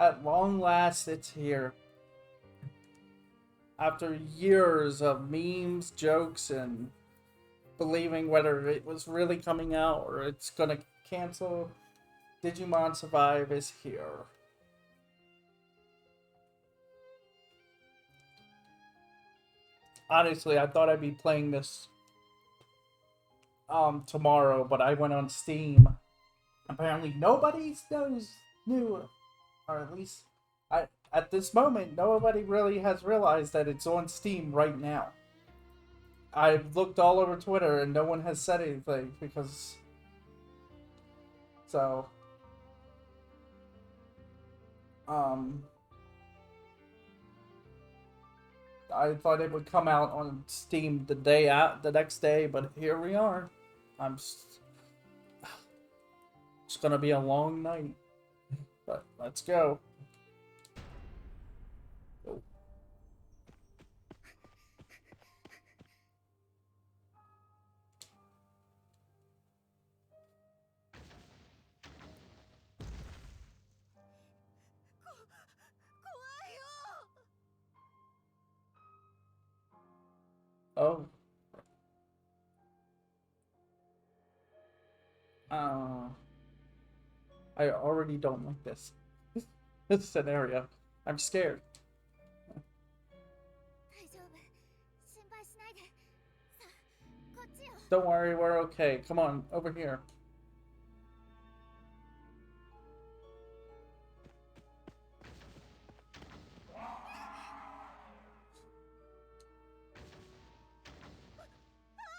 At long last, it's here. After years of memes, jokes, and believing whether it was really coming out or it's gonna cancel, Digimon Survive is here. Honestly, I thought I'd be playing this tomorrow, but I went on Steam. Apparently nobody knew, or at least at this moment, nobody really has realized that it's on Steam right now. I've looked all over Twitter and no one has said anything because... So... I thought it would come out on Steam the next day, but here we are. It's gonna be a long night, but let's go. Oh. I already don't like this. This scenario. I'm scared. Don't worry, we're okay. Come on, over here.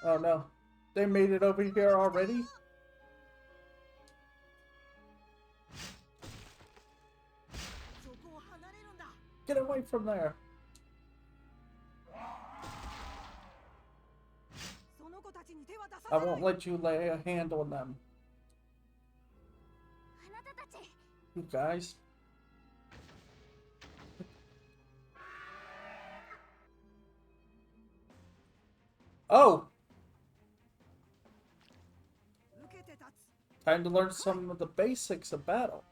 Oh no. They made it over here already? Get away from there. I won't let you lay a hand on them. You guys. Oh! Time to learn some of the basics of battle.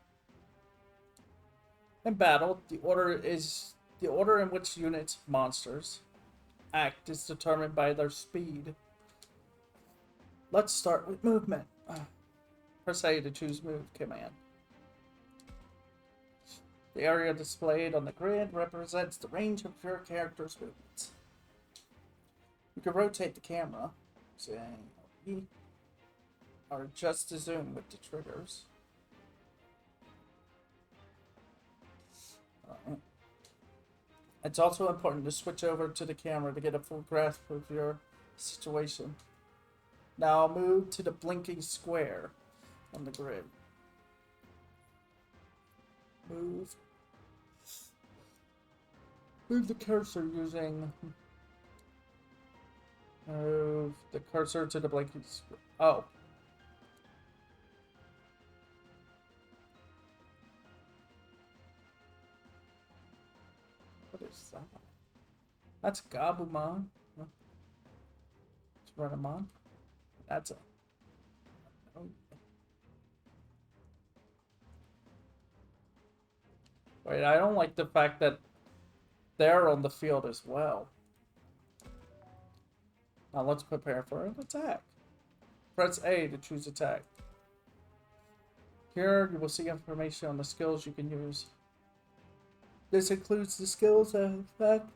In battle, the order in which units, monsters, act is determined by their speed. Let's start with movement. Press A to choose move command. The area displayed on the grid represents the range of your character's movements. You can rotate the camera, saying E, or adjust the zoom with the triggers. It's also important to switch over to the camera to get a full grasp of your situation. Now move to the blinking square on the grid. Move the cursor using... Move the cursor to the blinking square. Oh. What is that? That's Gabumon. It's Renamon. That's a... Oh. Wait, I don't like the fact that they're on the field as well. Now let's prepare for an attack. Press A to choose attack. Here you will see information on the skills you can use. This includes the skills that affect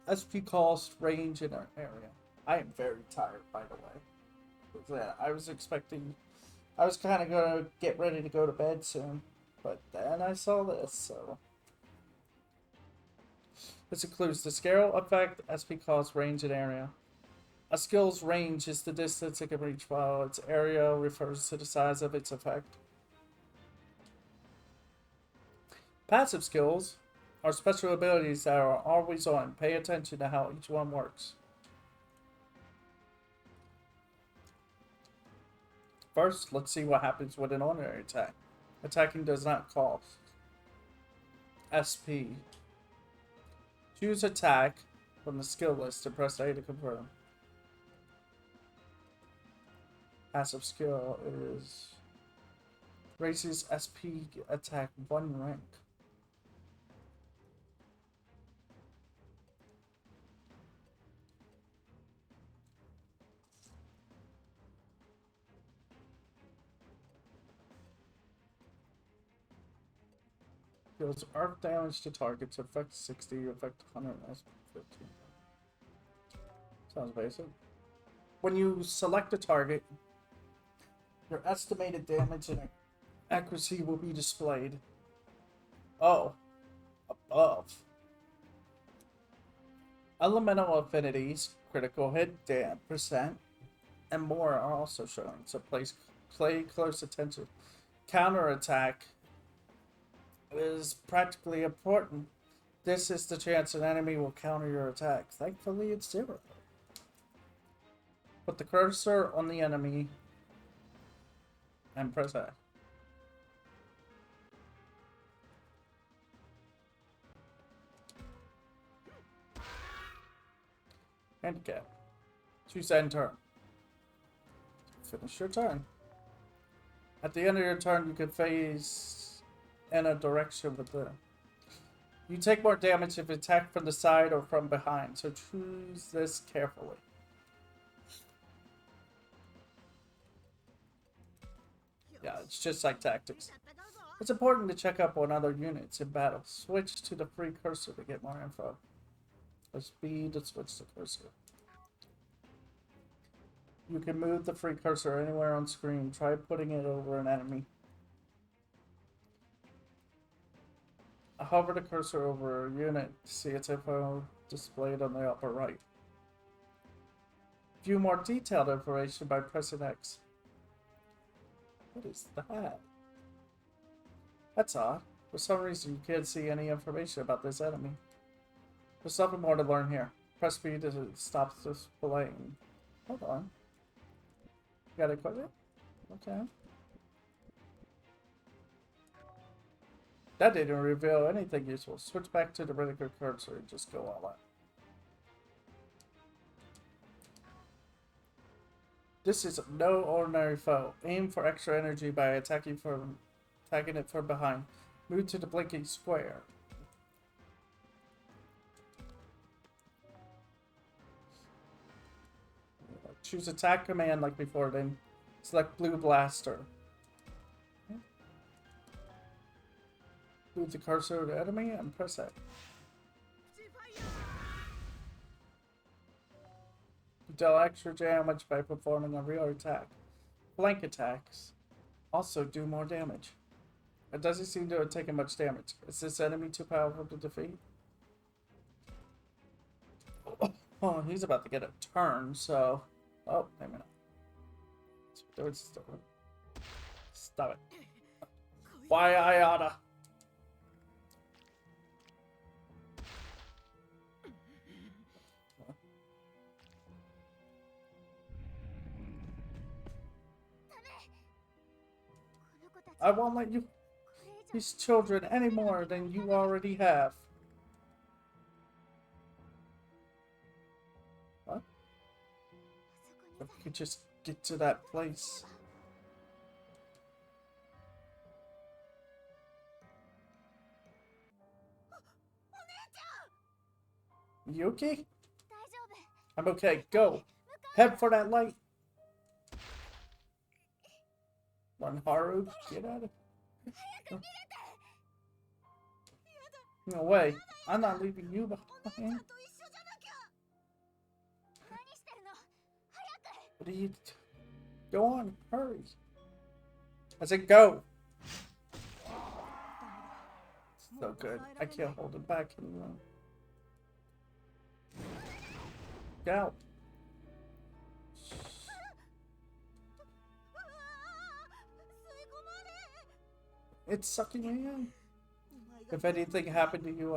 SP cost, range, and area. I am very tired, by the way. I was kind of going to get ready to go to bed soon, but then I saw this, so... This includes the skill effect, SP cost, range, and area. A skill's range is the distance it can reach, while its area refers to the size of its effect. Passive skills are special abilities that are always on. Pay attention to how each one works. First, let's see what happens with an ordinary attack. Attacking does not cost SP. Choose attack from the skill list and press A to confirm. Passive skill is Raises SP attack 1 rank. Deals arc damage to targets, effect 60, effect 100, SP 15. Sounds basic. When you select a target, your estimated damage and accuracy will be displayed. Oh, above. Elemental affinities, critical hit percent, and more are also showing, so play close attention. Counterattack is practically important. This is the chance an enemy will counter your attack. Thankfully, it's 0. Put the cursor on the enemy and press A. Handicap. Choose end turn. Finish your turn. At the end of your turn, you can phase in a direction with the... You take more damage if attacked from the side or from behind, so choose this carefully. Yeah, it's just like tactics. It's important to check up on other units in battle. Switch to the free cursor to get more info. Press B to switch the cursor. You can move the free cursor anywhere on screen. Try putting it over an enemy. Hover the cursor over a unit to see its info displayed on the upper right. View more detailed information by pressing X. What is that? That's odd. For some reason, you can't see any information about this enemy. There's something more to learn here. Press B to stop displaying. Hold on. You gotta equip it? Okay. That didn't reveal anything useful. Switch back to the regular cursor and just go all out. This is no ordinary foe. Aim for extra energy by attacking it from behind. Move to the blinking square. Choose attack command like before, then select blue blaster. Move the cursor to the enemy and press A. You deal extra damage by performing a real attack. Flank attacks also do more damage. It doesn't seem to have taken much damage. Is this enemy too powerful to defeat? Oh, he's about to get a turn, so... Oh, wait a minute. Stop it. Why I oughta? I won't let you these children any more than you already have. What? If we could just get to that place. You okay? I'm okay. Go. Head for that light. Run, Haru. Get out of here. No way. I'm not leaving you behind. What are you... Go on. Hurry. I said go. So good. I can't hold it back anymore. Get out. It's sucking me in. If anything happened to you,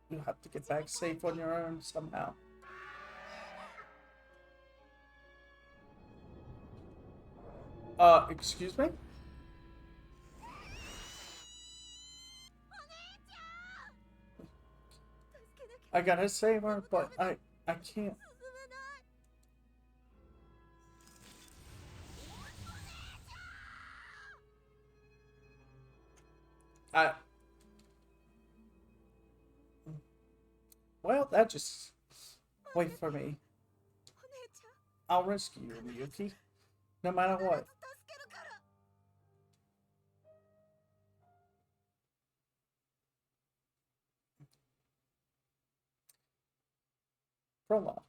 you have to get back safe on your own somehow. Excuse me? I gotta save her, but I can't. I. Well, that just. Wait for me. I'll rescue you, Miyuki. No matter what. Prologue.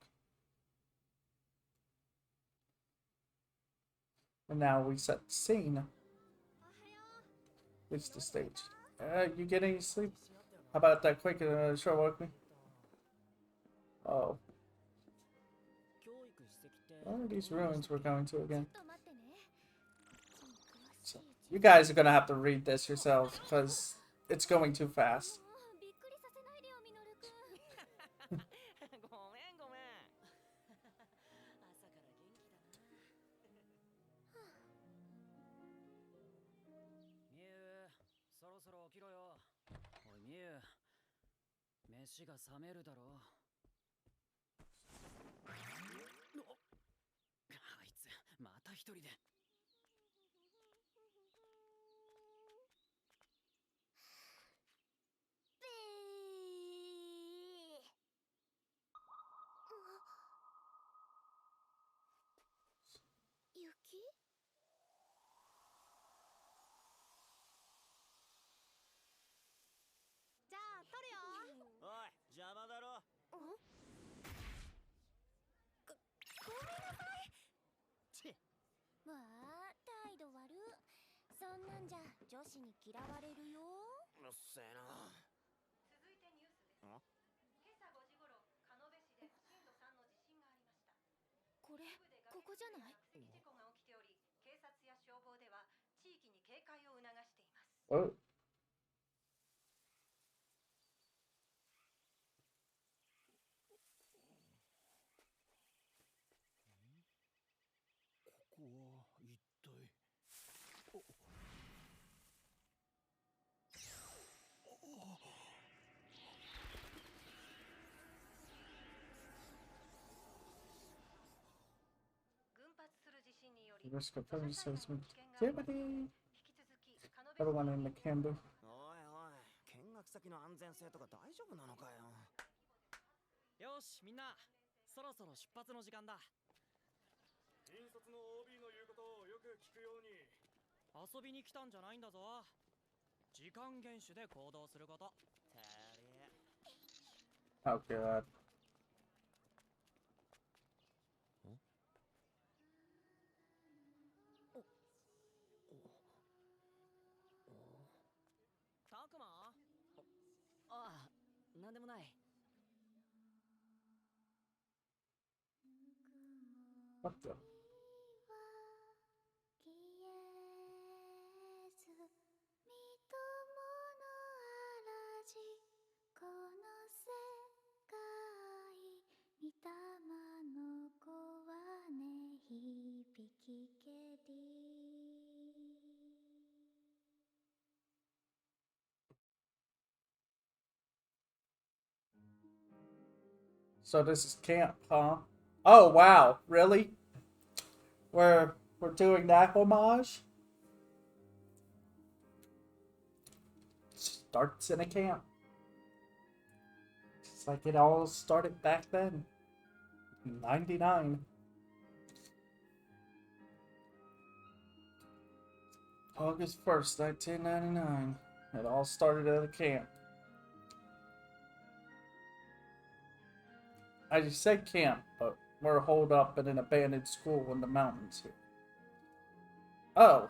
And now we set the scene. It's the stage. You get any sleep? How about that quick short woke me? Oh. What are these ruins we're going to again? So, you guys are gonna have to read this yourselves because it's going too fast. Oh. Risk of further assessment. Everyone in the Cambo. Oh god. What the? So this is camp, huh? Oh wow, really? We're doing that homage? Starts in a camp. It's like it all started back then. 99. August 1st, 1999. It all started at a camp. I just said camp, but we're holed up in an abandoned school in the mountains here. Oh.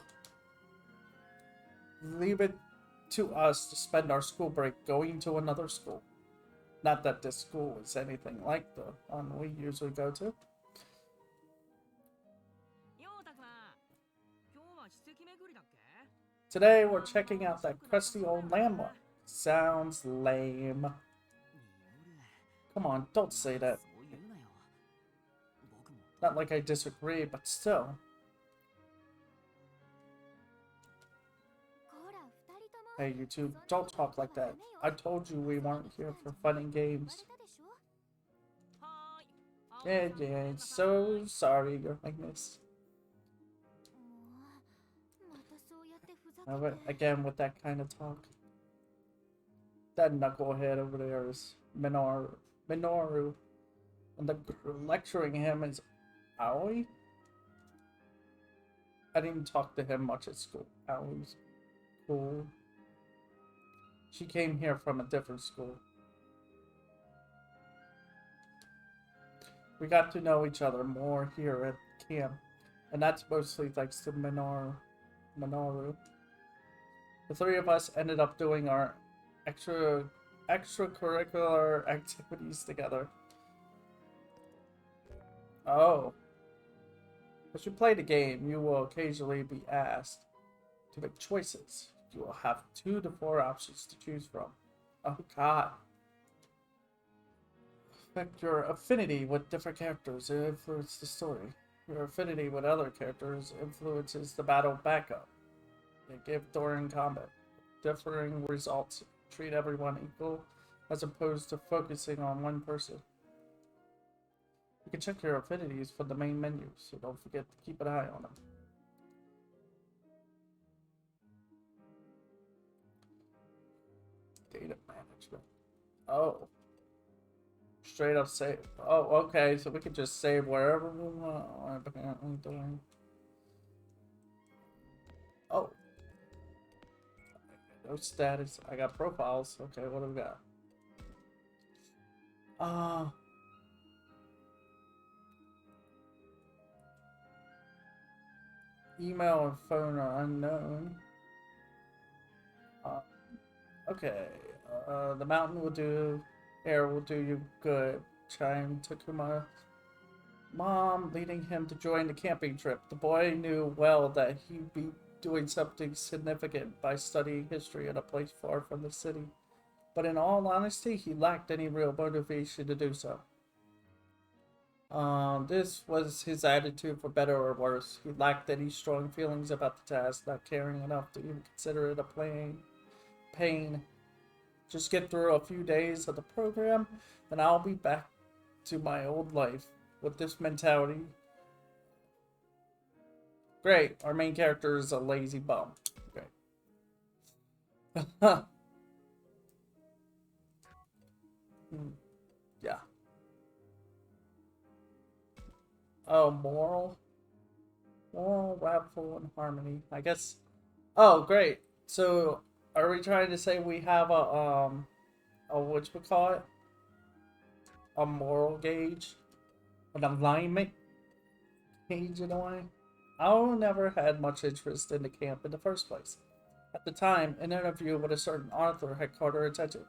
Leave it to us to spend our school break going to another school. Not that this school is anything like the one we usually go to. Today we're checking out that crusty old landmark. Sounds lame. Come on, don't say that. Not like I disagree, but still. Hey, you two, don't talk like that. I told you we weren't here for fun and games. Yeah, so sorry, Your Highness. Again with that kind of talk. That knucklehead over there is Minoru. And the lecturing him is Aoi? I didn't talk to him much at school. Aoi's cool. She came here from a different school. We got to know each other more here at camp. And that's mostly thanks to Minoru. The three of us ended up doing our extracurricular activities together. Oh. As you play the game, you will occasionally be asked to make choices. You will have 2 to 4 options to choose from. Oh god. Affect your affinity with different characters and influence the story. Your affinity with other characters influences the battle backup. They give during combat. Differing results. Treat everyone equal as opposed to focusing on one person. You can check your affinities from the main menu, so don't forget to keep an eye on them. Data management. Oh. Straight up save. Oh, okay, so we can just save wherever we want. Apparently doing. Oh. No status. I got profiles. Okay, what do we got? Email and phone are unknown. Okay. The mountain will do. Air will do you good. Chime Takuma's mom, leading him to join the camping trip. The boy knew well that he'd be doing something significant by studying history in a place far from the city. But in all honesty, he lacked any real motivation to do so. This was his attitude for better or worse. He lacked any strong feelings about the task, not caring enough to even consider it a pain. Just get through a few days of the program, and I'll be back to my old life. With this mentality. Great, our main character is a lazy bum. Great. Yeah. Oh, moral, rapful, and harmony. I guess. Oh, great. So, are we trying to say we have a whatchamacallit? A moral gauge? An alignment gauge in a way? I never had much interest in the camp in the first place. At the time, an interview with a certain author had caught her attention.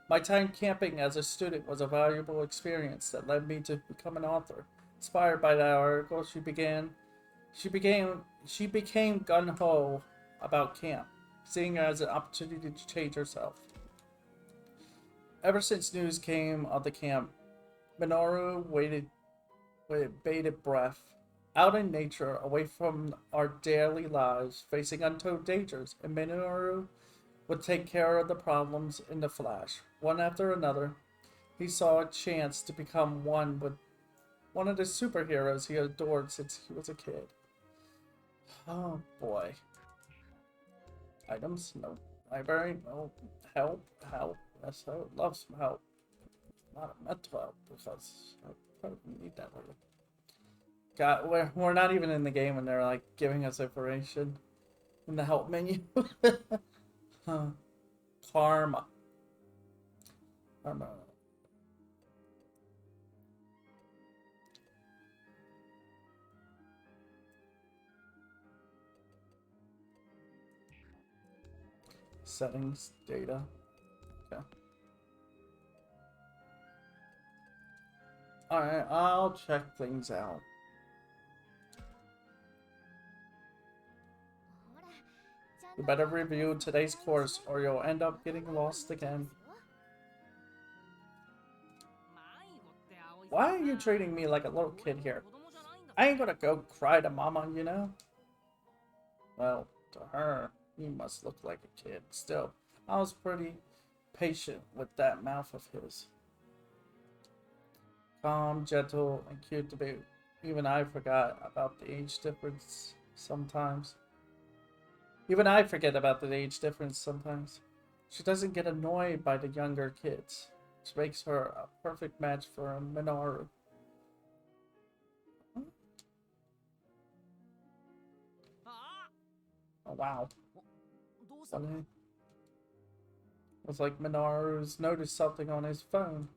My time camping as a student was a valuable experience that led me to become an author. Inspired by that article, she became gung-ho about camp, seeing it as an opportunity to change herself. Ever since news came of the camp, Minoru waited with bated breath, out in nature, away from our daily lives, facing untold dangers, and Minoru would take care of the problems in the flash. One after another, he saw a chance to become one with one of the superheroes he adored since he was a kid. Oh boy. Items? No. Library? No. Help? Yes, I would love some help. Not a mental help, because I probably need that later. God, we're not even in the game and they're like giving us information in the help menu. Huh. Karma. Settings, data. Okay. Alright, I'll check things out. You better review today's course or you'll end up getting lost again. Why are you treating me like a little kid here? I ain't gonna go cry to mama, you know? Well, to her, he must look like a kid. Still, I was pretty patient with that mouth of his. Calm, gentle, and cute to boot. Even I forgot about the age difference sometimes. Even I forget about the age difference sometimes. She doesn't get annoyed by the younger kids, which makes her a perfect match for Minoru. Oh wow. Funny. It's like Minoru's noticed something on his phone.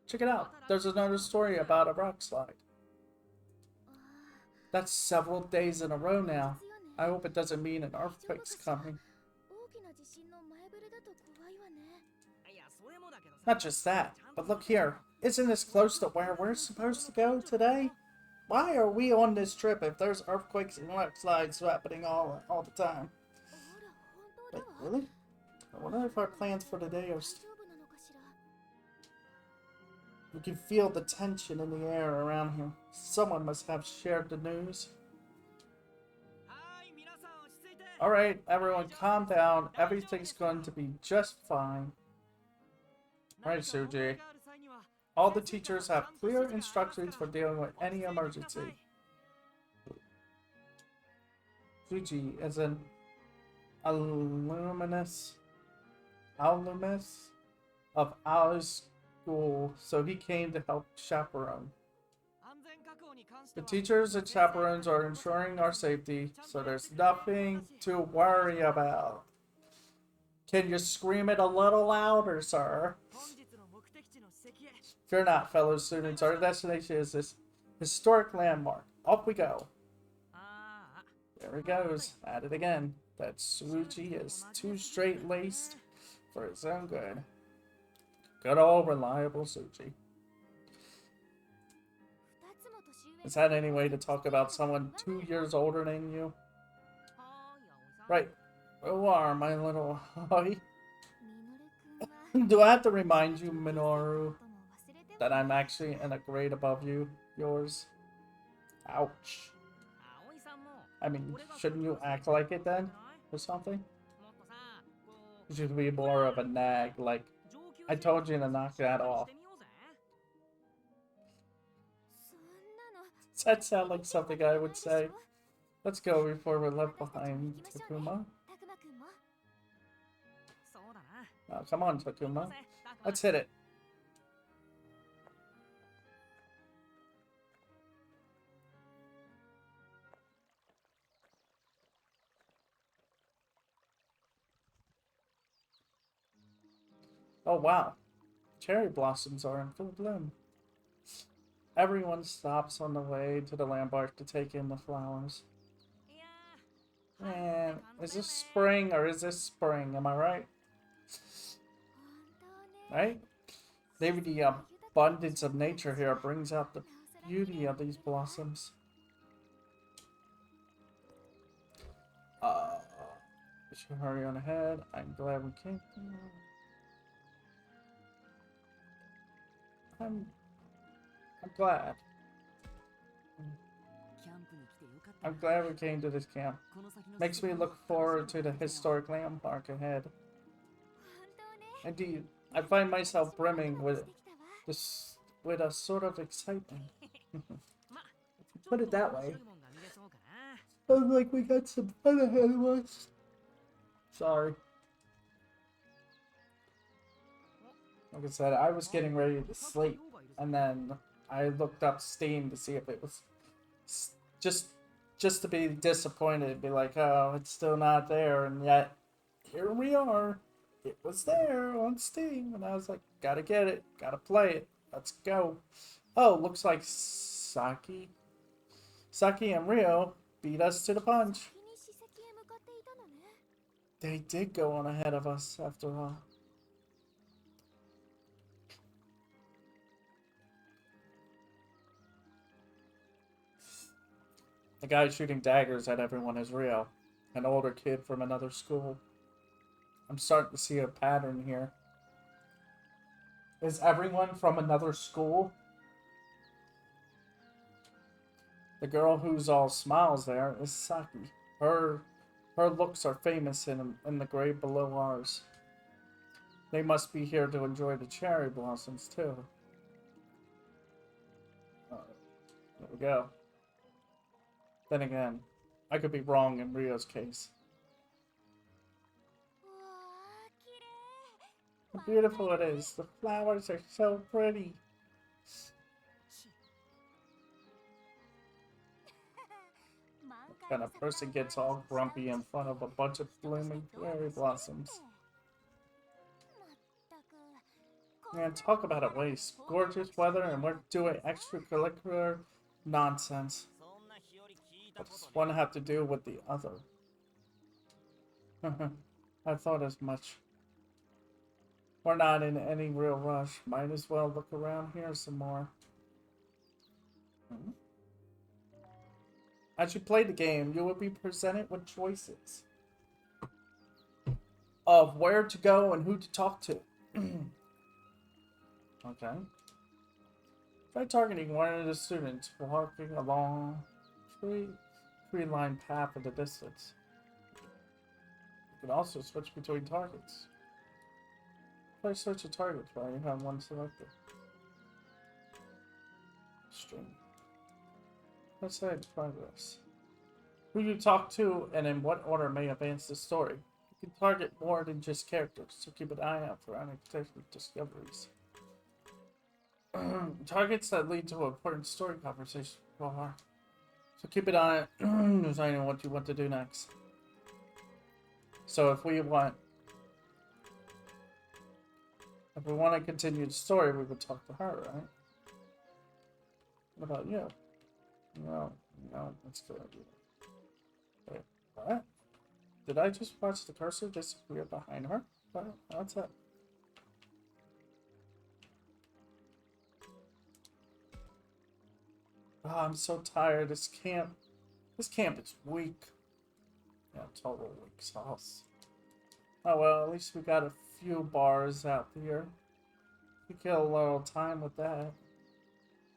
Check it out. There's another story about a rock slide. That's several days in a row now. I hope it doesn't mean an earthquake's coming. Not just that, but look here. Isn't this close to where we're supposed to go today? Why are we on this trip if there's earthquakes and landslides happening all the time? Wait, really? I wonder if our plans for today are... You can feel the tension in the air around here. Someone must have shared the news. Alright, everyone calm down. Everything's going to be just fine. Alright, Suji. All the teachers have clear instructions for dealing with any emergency. Suji is an alumnus of our school, so he came to help chaperone. The teachers and chaperones are ensuring our safety, so there's nothing to worry about. Can you scream it a little louder, sir? Fear not, fellow students. Our destination is this historic landmark. Off we go. There he goes. At it again. That Suji is too straight-laced for his own good. Good old reliable Suji. Is that any way to talk about someone 2 years older than you? Right. Who are my little boy? Do I have to remind you, Minoru, that I'm actually in a grade above yours? Ouch. I mean, shouldn't you act like it then? Or something? You should be more of a nag, like, I told you to knock that off. Does that sound like something I would say? Let's go before we're left behind, Takuma. Oh, come on, Takuma. Let's hit it. Oh, wow. Cherry blossoms are in full bloom. Everyone stops on the way to the landmark to take in the flowers. Man, is this spring or is this spring? Am I right? Right? Maybe the abundance of nature here brings out the beauty of these blossoms. We should hurry on ahead. I'm glad we came. I'm glad. I'm glad we came to this camp. Makes me look forward to the historic landmark ahead. Indeed, I find myself brimming with a sort of excitement. Put it that way. Sounds like we got some fun ahead of us. Sorry. Like I said, I was getting ready to sleep, and then I looked up Steam to see if it was just to be disappointed, be like, oh, it's still not there, and yet here we are. It was there on Steam, and I was like, gotta get it, gotta play it, let's go. Oh, looks like Saki and Rio beat us to the punch. They did go on ahead of us after all. The guy shooting daggers at everyone is Rio, an older kid from another school. I'm starting to see a pattern here. Is everyone from another school? The girl who's all smiles there is Saki. Her looks are famous in the grade below ours. They must be here to enjoy the cherry blossoms too. There we go. Then again, I could be wrong in Rio's case. How beautiful it is. The flowers are so pretty. What kind of person gets all grumpy in front of a bunch of blooming cherry blossoms? Man, talk about a waste. Gorgeous weather and we're doing extracurricular nonsense. What does one have to do with the other? I thought as much. We're not in any real rush. Might as well look around here some more. As you play the game, you will be presented with choices of where to go and who to talk to. Okay. Try targeting one of the students walking along tree-lined path in the distance. You can also switch between targets. Try search a target while you have one selected. Stream. Let's say progress. Who you talk to and in what order may advance the story. You can target more than just characters, so keep an eye out for unexpected discoveries. Targets that lead to important story conversations. So keep an eye on deciding what you want to do next. So if we want to continue the story, we would talk to her, right? What about you? No, that's good. Wait, what? Did I just watch the cursor disappear behind her? What's that? Oh, I'm so tired. This camp is weak. Yeah, total weak sauce. Oh well, at least we got a few bars out here. We kill a little time with that.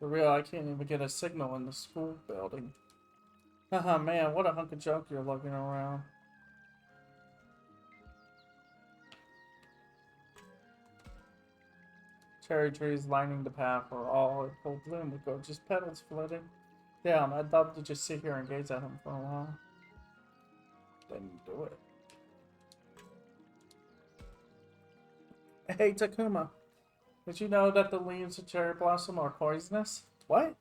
For real, I can't even get a signal in the school building. Haha, man, what a hunk of junk you're lugging around. Cherry trees lining the path are all in full bloom with gorgeous petals floating down. I'd love to just sit here and gaze at them for a while. Then do it. Hey, Takuma. Did you know that the leaves of cherry blossom are poisonous? What?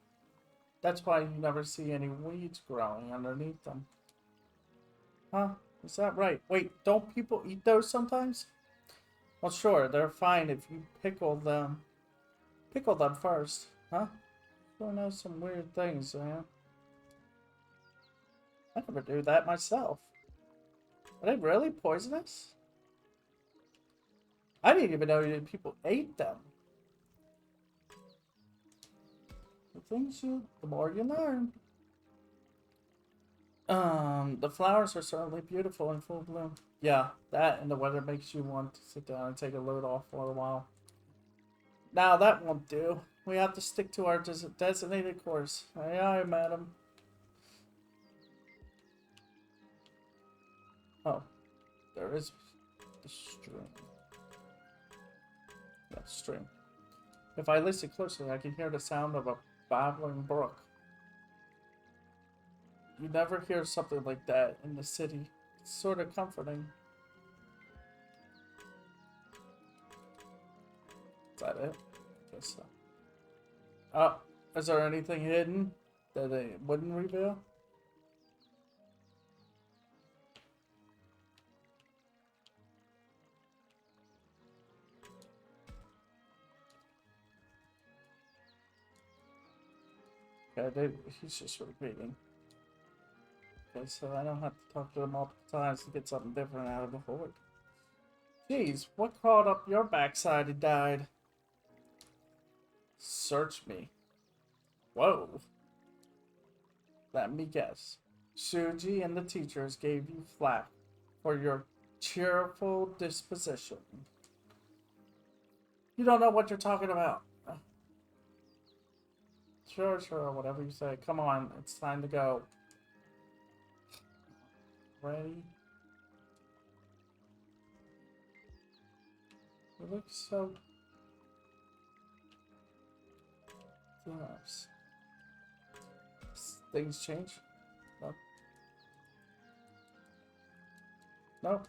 That's why you never see any weeds growing underneath them. Huh? Is that right? Wait, don't people eat those sometimes? Well, sure, they're fine if you pickle them. Pickle them first, huh? Sure know some weird things, man. I never do that myself. Are they really poisonous? I didn't even know that people ate them. The more you learn. The flowers are certainly beautiful in full bloom. Yeah, that and the weather makes you want to sit down and take a load off for a while. Now that won't do. We have to stick to our designated course. Aye, aye, madam. Oh, there is the stream. Yeah, stream. If I listen closely, I can hear the sound of a babbling brook. You never hear something like that in the city. It's sort of comforting. Is that it? I guess so. Oh, is there anything hidden that they wouldn't reveal? Okay, he's just repeating. Okay, so I don't have to talk to him multiple times to get something different out of the horde. Jeez, what crawled up your backside and died? Search me. Whoa. Let me guess. Shuji and the teachers gave you flack for your cheerful disposition. You don't know what you're talking about. Sure, whatever you say. Come on, it's time to go. Ready? You look so gross. Things change? No,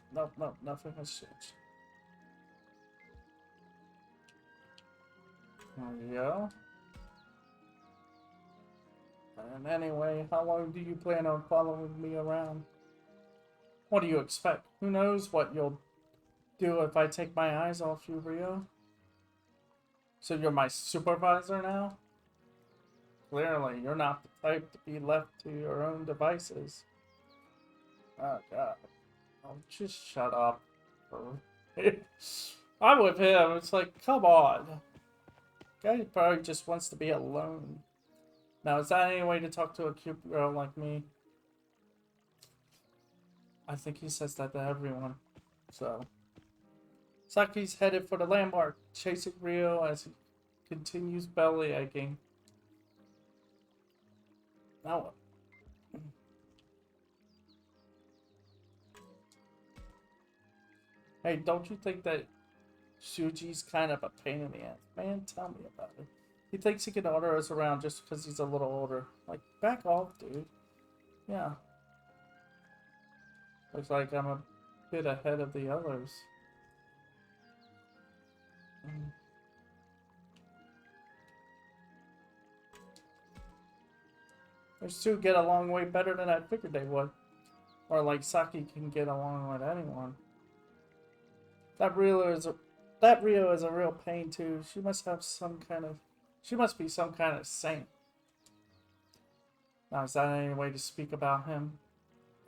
nothing has changed. There you go. And anyway, how long do you plan on following me around? What do you expect? Who knows what you'll do if I take my eyes off you, Rio? So you're my supervisor now? Clearly, you're not the type to be left to your own devices. Oh, God. Oh, just shut up. I'm with him. It's like, come on. Guy probably just wants to be alone. Now, is that any way to talk to a cute girl like me? I think he says that to everyone. So, Saki's headed for the landmark, chasing Rio as he continues belly aching. Now, hey, don't you think that Shuji's kind of a pain in the ass? Man, tell me about it. He thinks he can order us around just because he's a little older. Like, back off, dude. Yeah. Looks like I'm a bit ahead of the others. Those two get along way better than I figured they would. Or like Saki can get along with anyone. That Rio is a real pain too. She must be some kind of saint. Now is that any way to speak about him?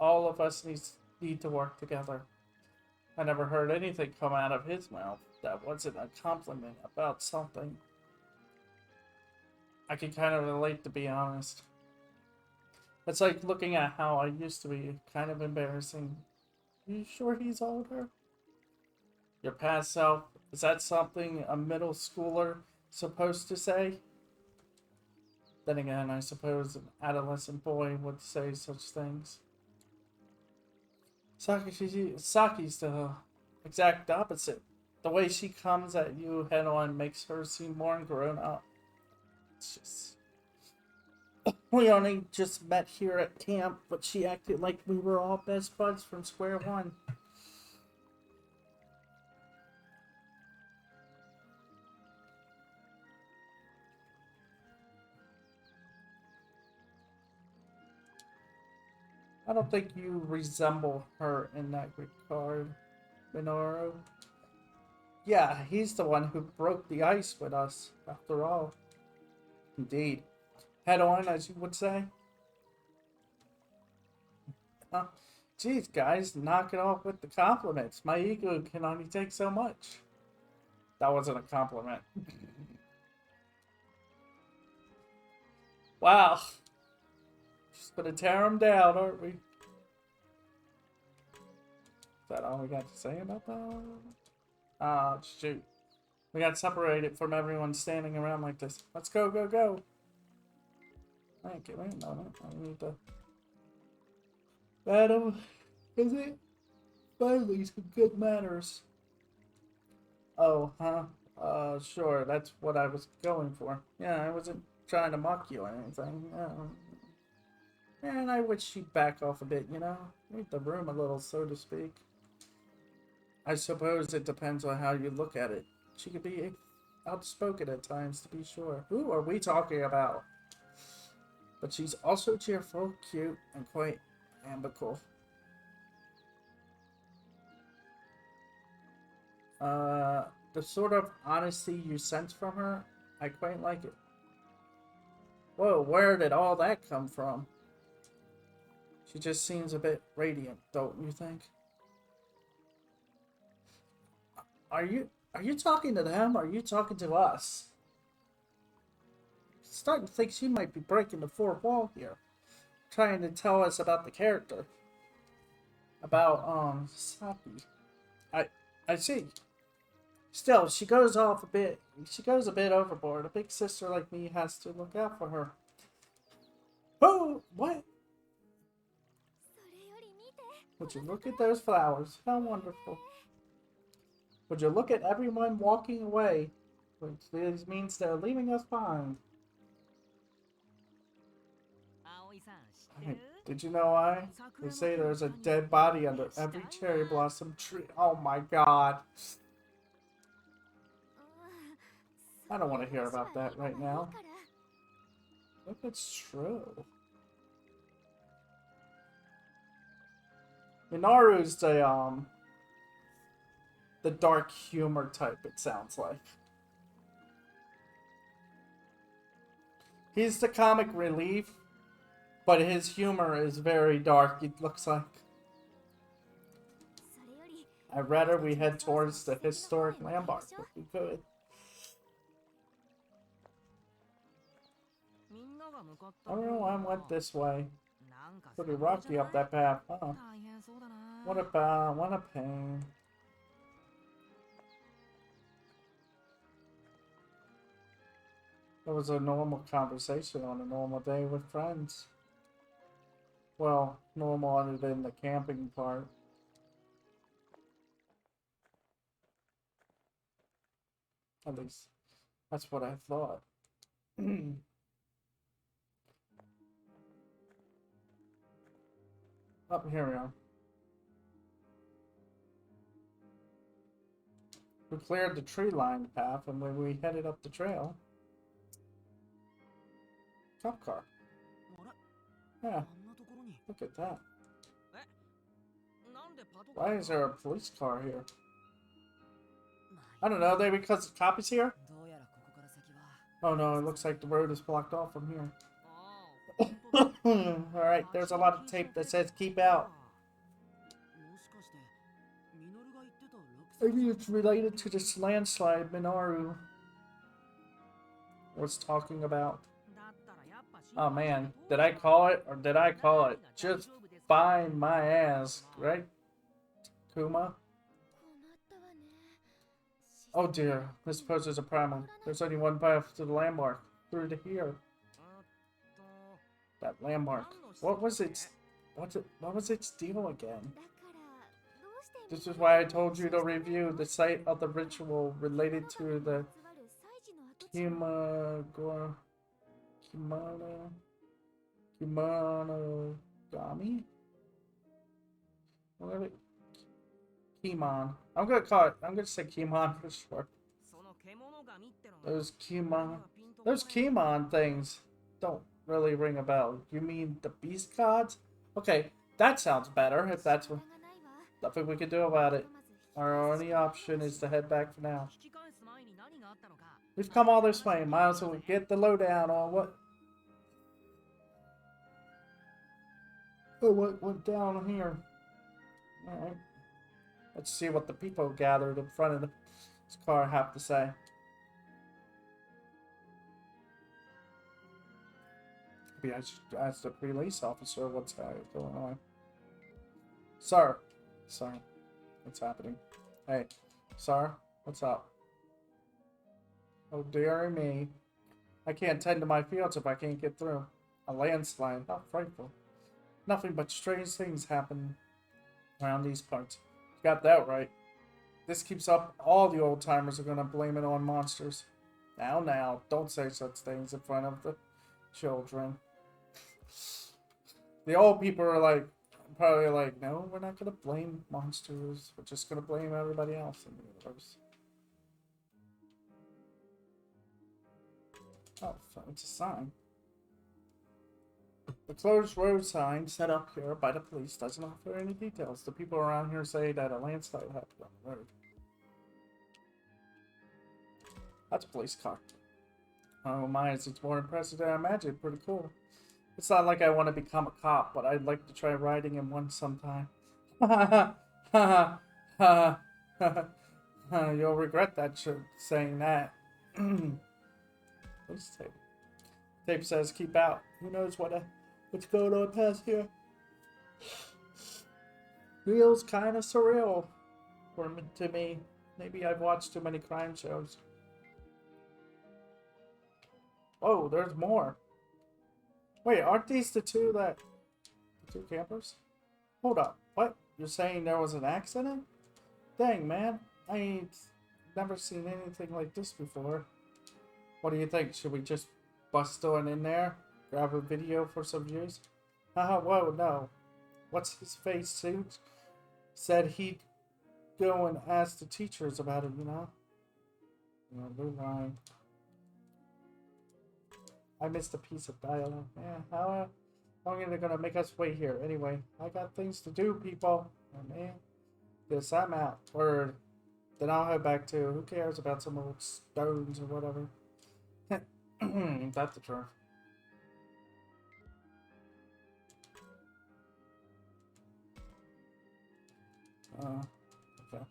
All of us need to work together. I never heard anything come out of his mouth that wasn't a compliment about something. I can kind of relate, to be honest. It's like looking at how I used to be, kind of embarrassing. Are you sure he's older? Your past self, is that something a middle schooler supposed to say? Then again, I suppose an adolescent boy would say such things. Saki's the exact opposite. The way she comes at you head on makes her seem more grown up. It's just... We only just met here at camp, but she acted like we were all best buds from square one. I don't think you resemble her in that regard, Minoru. Yeah, he's the one who broke the ice with us, after all. Indeed. Head on, as you would say. Geez, guys, knock it off with the compliments. My ego can only take so much. That wasn't a compliment. Wow. Just gonna tear him down, aren't we? Is that all we got to say about that? Ah, shoot. We got separated from everyone standing around like this. Let's go, go, go. Thank you. Wait a moment. I need to... Madam, is it? Finally, some good manners. Oh, huh? Sure. That's what I was going for. Yeah, I wasn't trying to mock you or anything. And I wish she'd back off a bit, you know? Read the room a little, so to speak. I suppose it depends on how you look at it. She could be outspoken at times, to be sure. Who are we talking about? But she's also cheerful, cute, and quite amicable. The sort of honesty you sense from her, I quite like it. Whoa, where did all that come from? She just seems a bit radiant, don't you think? Are you talking to them, or are you talking to us? Starting to think she might be breaking the fourth wall here. Trying to tell us about the character. About, Saki. I see. Still, she goes a bit overboard. A big sister like me has to look out for her. Oh, what? Would you look at those flowers? How wonderful. Would you look at everyone walking away? Which means they're leaving us behind. Did you know why? They say there's a dead body under every cherry blossom tree. Oh my god. I don't want to hear about that right now. If it's true. Minaru's the dark humor type, it sounds like. He's the comic relief, but his humor is very dark, it looks like. I'd rather we head towards the historic landmark if we could. I don't know, I went this way. Pretty rocky up that path, huh? What a pain. It was a normal conversation on a normal day with friends. Well, normal other than the camping part. At least, that's what I thought. Up here we are. We cleared the tree-lined path and when we headed up the trail. Cop car. Yeah, look at that. Why is there a police car here? I don't know, maybe because the cop is here? Oh no, it looks like the road is blocked off from here. Alright, there's a lot of tape that says keep out. Maybe it's related to this landslide Minaru was talking about. Oh man, did I call it or did I call it? Just find my ass, right? Kuma? Oh dear, this poses a problem. There's only one path to the landmark. Through to here. That landmark. What was its deal again? This is why I told you to review the site of the ritual related to the Kimonogami? Kimon. I'm gonna say Kimon for short. Those Kimon things don't really ring a bell. You mean the beast gods? Okay, that sounds better if that's what. Nothing we can do about it. Our only option is to head back for now. We've come all this way. Might as well get the lowdown on what went down here. Alright. Let's see what the people gathered in front of this car have to say. Maybe I should ask the police officer what's going on. Sir. What's happening? Hey, sir, what's up? Oh dearie me. I can't tend to my fields if I can't get through. A landslide, how frightful. Nothing but strange things happen around these parts. You got that right. This keeps up, all the old timers are gonna blame it on monsters. Now, don't say such things in front of the children. The old people are like, probably like, no, we're not gonna blame monsters. We're just gonna blame everybody else in the universe. Oh, it's a sign. The closed road sign set up here by the police doesn't offer any details. The people around here say that a landslide happened on the road. That's a police car. Oh my, it's more impressive than I imagined. Pretty cool. It's not like I want to become a cop, but I'd like to try riding in one sometime. You'll regret that saying that. Police tape. Tape says keep out. Who knows what's going on past here? Feels kind of surreal to me. Maybe I've watched too many crime shows. Oh, there's more. Wait, aren't these the two campers? Hold up. What? You're saying there was an accident? Dang, man. I ain't never seen anything like this before. What do you think? Should we just bust on in there? Grab a video for some views? Whoa, no. What's his face suit? Said he'd go and ask the teachers about it, you know? Blue line. I missed a piece of dialogue. Yeah, how long are they gonna make us wait here? Anyway, I got things to do, people. Oh, man. Guess I'm out. Or then I'll head back to. Who cares about some old stones or whatever? That's the truth. Okay.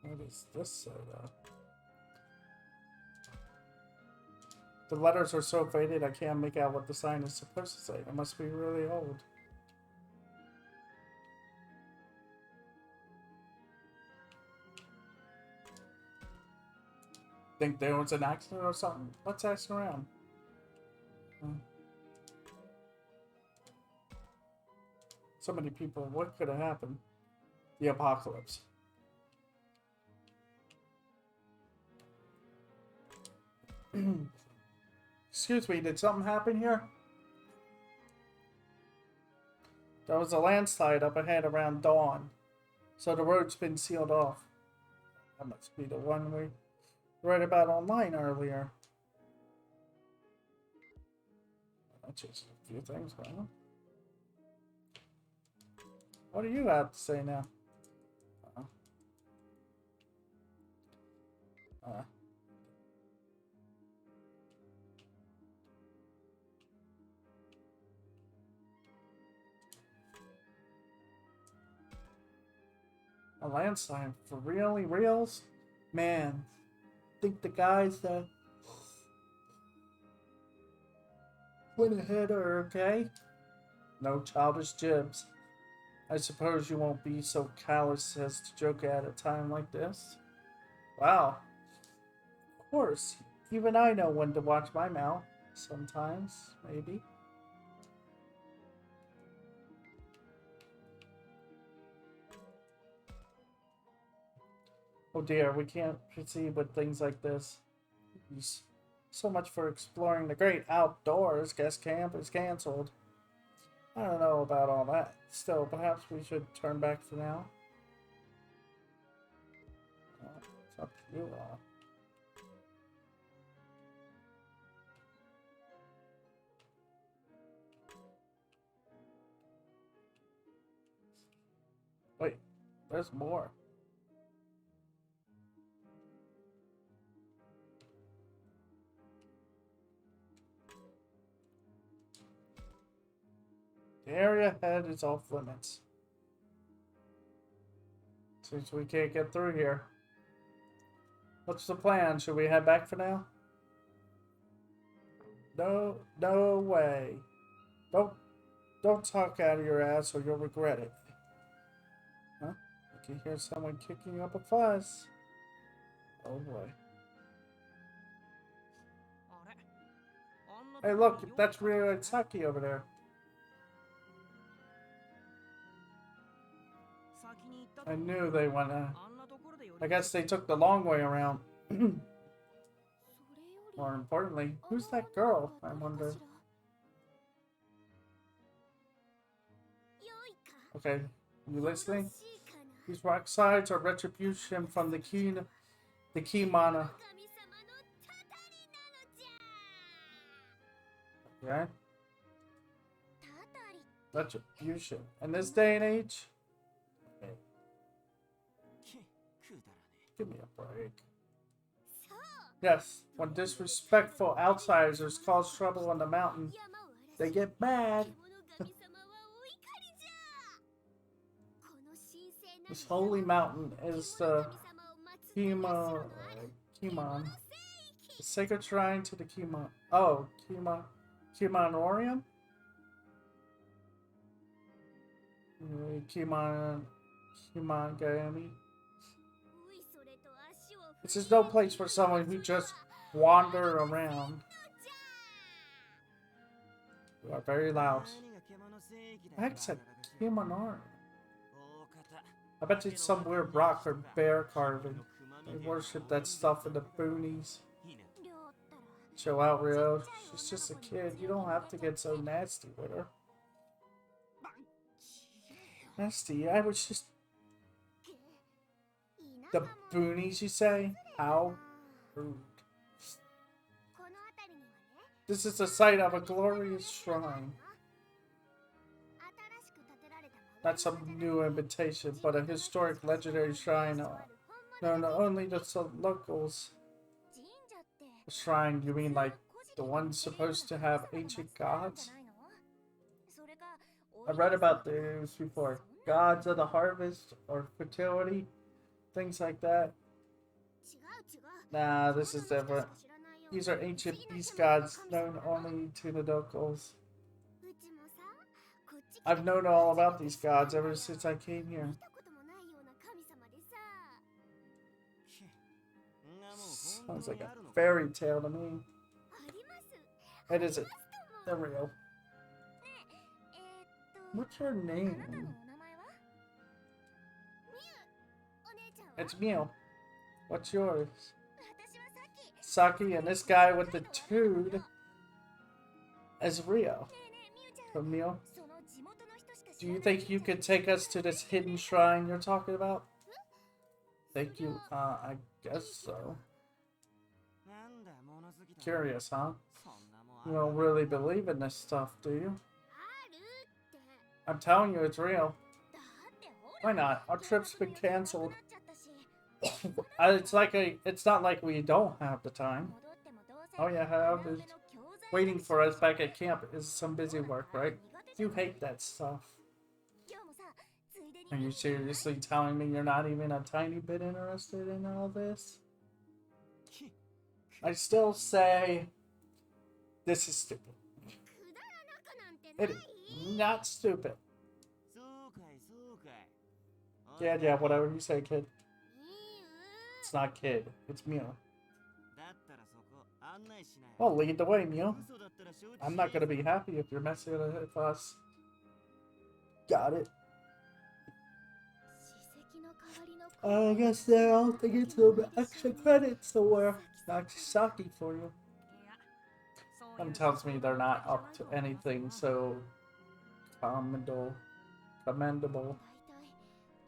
What does this say, though? The letters are so faded I can't make out what the sign is supposed to say. It must be really old. Think there was an accident or something? Let's ask around. So many people. What could have happened? The apocalypse. Excuse me, did something happen here? There was a landslide up ahead around dawn, so the road's been sealed off. That must be the one we read about online earlier. That's just a few things going on. What do you have to say now? A landslide for really reals? Man, think the guys that went ahead are okay? No childish jibs. I suppose you won't be so callous as to joke at a time like this. Wow. Of course. Even I know when to watch my mouth. Sometimes, maybe. Oh dear, we can't proceed with things like this. So much for exploring the great outdoors. Guess camp is cancelled. I don't know about all that. Still, perhaps we should turn back for now. It's up to you all. Wait, there's more. The area ahead is off limits. Since we can't get through here. What's the plan? Should we head back for now? No way. Don't talk out of your ass or you'll regret it. Huh? I can hear someone kicking up a fuss. Oh boy. Hey look, that's Ryosaki over there. I knew they went I guess they took the long way around. More importantly, who's that girl, I wonder? Okay, you listening? These rock sides are retribution from the Kimana. Okay? Retribution. In this day and age? Okay. Give me a break. Yes, when disrespectful outsiders cause trouble on the mountain, they get mad. This holy mountain is the Kimon, the sacred shrine to the Kimon. Oh, Kimonorium? Kimon. This is no place for someone who just wander around. You are very loud. I said Kimonorium. I bet it's some weird rock or bear carving. They worship that stuff in the boonies. Chill out, Rio. She's just a kid. You don't have to get so nasty with her. Nasty? I was just... The boonies, you say? How rude. This is the site of a glorious shrine. Not some new invitation, but a historic legendary shrine known only to some locals. A shrine, you mean like the one supposed to have ancient gods? I read about these before. Gods of the harvest or fertility, things like that. Nah, this is different. These are ancient beast gods known only to the locals. I've known all about these gods ever since I came here. Sounds like a fairy tale to me. It isn't. They're real. What's your name? It's Mew. What's yours? Saki, and this guy with the toad is Rio. From Mew. Do you think you could take us to this hidden shrine you're talking about? Thank you. I guess so. Curious, huh? You don't really believe in this stuff, do you? I'm telling you, it's real. Why not? Our trip's been cancelled. It's not like we don't have the time. Oh yeah, however, waiting for us back at camp is some busy work, right? You hate that stuff. Are you seriously telling me you're not even a tiny bit interested in all this? I still say this is stupid. It is not stupid. Yeah, whatever you say, kid. It's not kid, it's Mew. Well, lead the way, Mew. I'm not gonna be happy if you're messing with us. Got it. I guess they'll get some extra credits somewhere. Nagasaki for you. Some tells me they're not up to anything so commendable.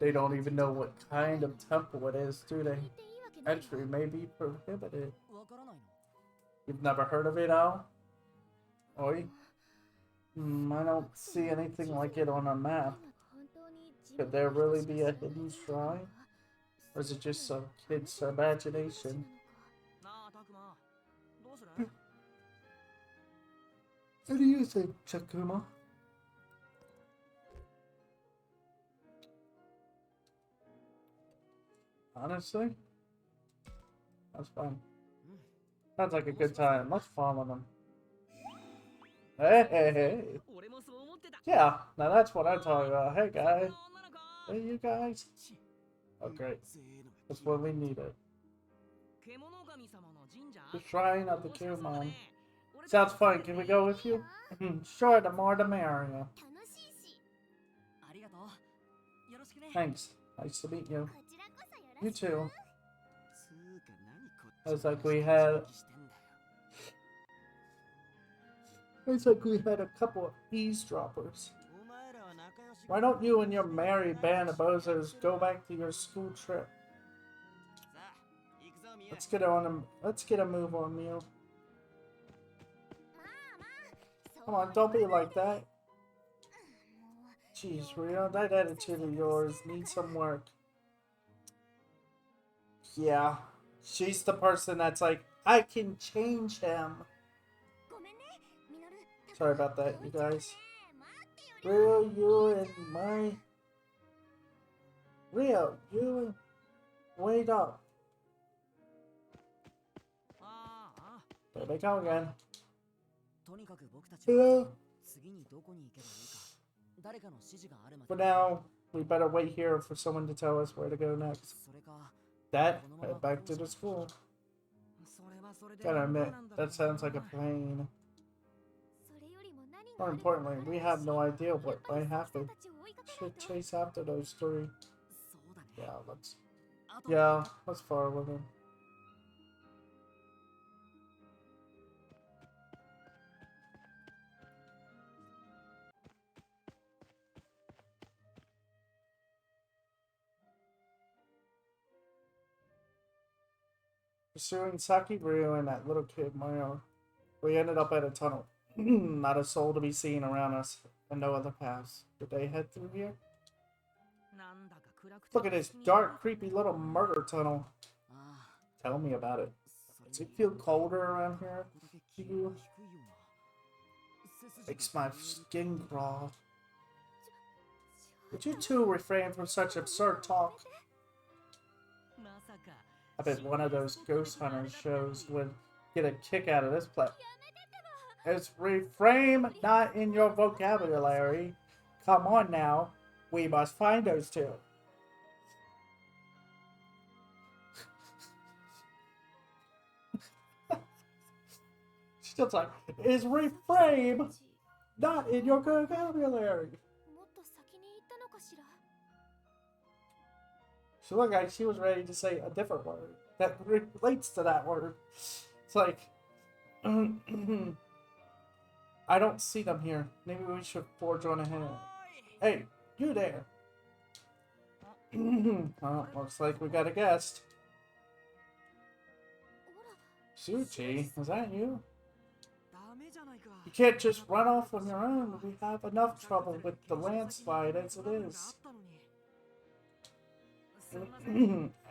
They don't even know what kind of temple it is, do they? Entry may be prohibited. You've never heard of it, Al? Oi? I don't see anything like it on a map. Could there really be a hidden shrine? Or is it just some kid's imagination? What do you think, Chakuma? Honestly? That's fine. Sounds like a good time. Let's follow them. Hey. Yeah, now that's what I'm talking about. Hey, guys. Hey, you guys. Oh, great. That's what we needed. The Shrine of the Kumon. Sounds fun. Can we go with you? Sure, the more the merrier. Thanks. Nice to meet you. You too. It's like we had a couple of eavesdroppers. Why don't you and your merry band of bozos go back to your school trip? Let's get a move on, Mew. Come on, don't be like that. Jeez, Rio, that attitude of yours needs some work. Yeah, she's the person that's like, I can change him. Sorry about that, you guys. Rio, you wait up. There they go again. Hello. For now, we better wait here for someone to tell us where to go next. Head back to the school. Gotta admit, that sounds like a pain. More importantly, we have no idea what might happen. Should chase after those three. Let's follow them. Pursuing Saki, Ryu, and that little kid, Mario. We ended up at a tunnel. Not a soul to be seen around us, and no other paths. Did they head through here? Look at this dark, creepy little murder tunnel. Tell me about it. Does it feel colder around here to you? Makes my skin crawl. Would you two refrain from such absurd talk? I bet one of those ghost hunter shows would get a kick out of this play. It's refrain not in your vocabulary. Come on now. We must find those two. She's like, is refrain not in your vocabulary. She looked like she was ready to say a different word that relates to that word. It's like, I don't see them here. Maybe we should forge on ahead. Hey, you there. Looks like we got a guest. Suchi, is that you? You can't just run off on your own. We have enough trouble with the landslide as it is.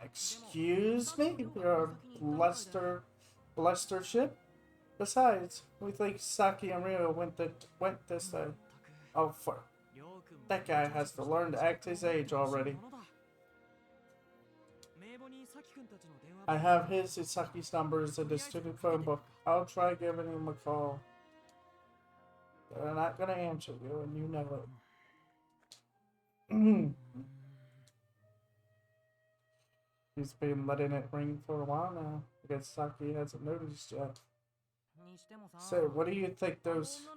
Excuse me? You're a bluster ship? Besides, we think Saki and Rio went this way. Oh, fuck. That guy has to learn to act his age already. I have his and Saki's numbers in the student phone book. I'll try giving him a call. They're not gonna answer you, and you know it. He's been letting it ring for a while now. I guess Saki hasn't noticed yet. So, what do you think those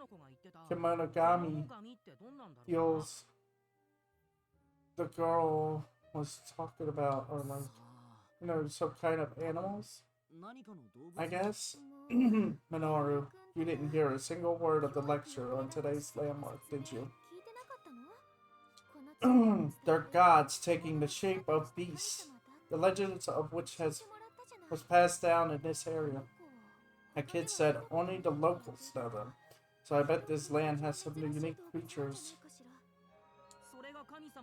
Kimonogami deals the girl was talking about, or like, you know, some kind of animals? I guess? Minoru, you didn't hear a single word of the lecture on today's landmark, did you? They're gods taking the shape of beasts, the legends of which was passed down in this area. A kid said only the locals know them, so I bet this land has some unique creatures.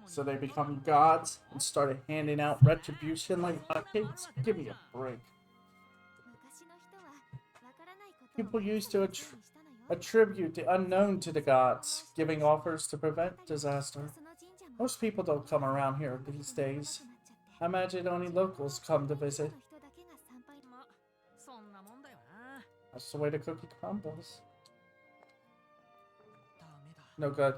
So they become gods and started handing out retribution like hotcakes? Give me a break. People used to attribute the unknown to the gods, giving offers to prevent disaster. Most people don't come around here these days. I imagine only locals come to visit. That's the way the cookie crumbles. No good.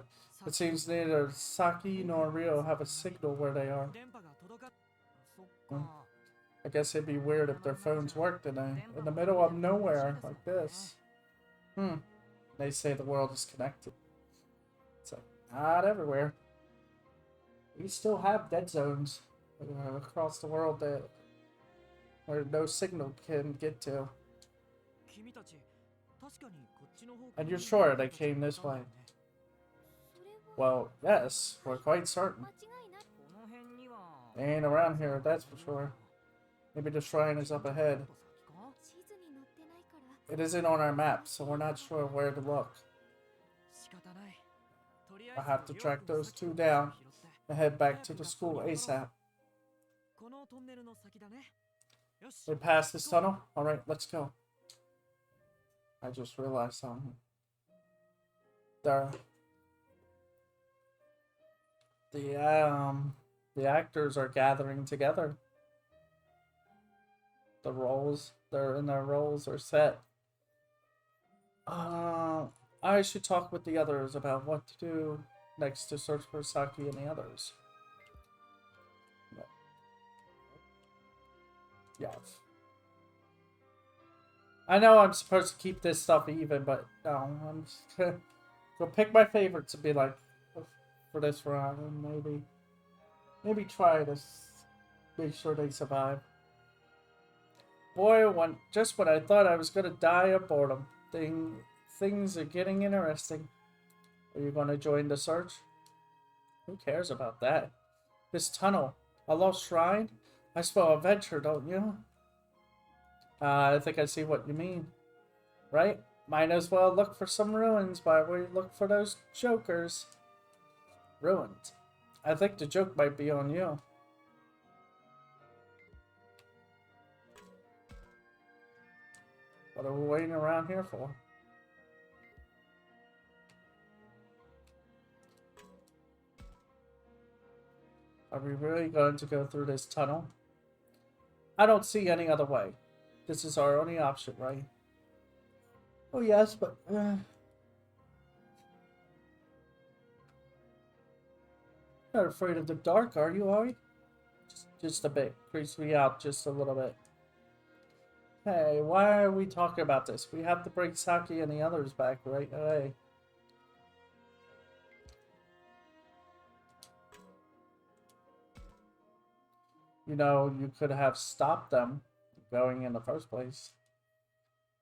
It seems neither Saki nor Rio have a signal where they are. I guess it'd be weird if their phones worked in the middle of nowhere like this. They say the world is connected. It's like, not everywhere. We still have dead zones across the world where no signal can get to. And you're sure they came this way? Well, yes, we're quite certain. They ain't around here, that's for sure. Maybe the shrine is up ahead. It isn't on our map, so we're not sure where to look. I have to track those two down and head back to the school ASAP. We passed this tunnel? Alright, let's go. I just realized something. The actors are gathering together. They're in their roles are set. I should talk with the others about what to do next to search for Saki and the others. Yes. I know I'm supposed to keep this stuff even, but no, I'm just gonna go pick my favorites and be like, for this round, and maybe try to make sure they survive. Boy, just when I thought I was gonna die of boredom, things are getting interesting. Are you gonna join the search? Who cares about that? This tunnel, a lost shrine? I spell adventure, don't you? I think I see what you mean. Right? Might as well look for some ruins while we look for those jokers. Ruins? I think the joke might be on you. What are we waiting around here for? Are we really going to go through this tunnel? I don't see any other way. This is our only option, right? Oh yes, but... Not afraid of the dark, are you, Ari? Just a bit. Creeps me out just a little bit. Hey, why are we talking about this? We have to bring Saki and the others back right away. You know, you could have stopped them going in the first place.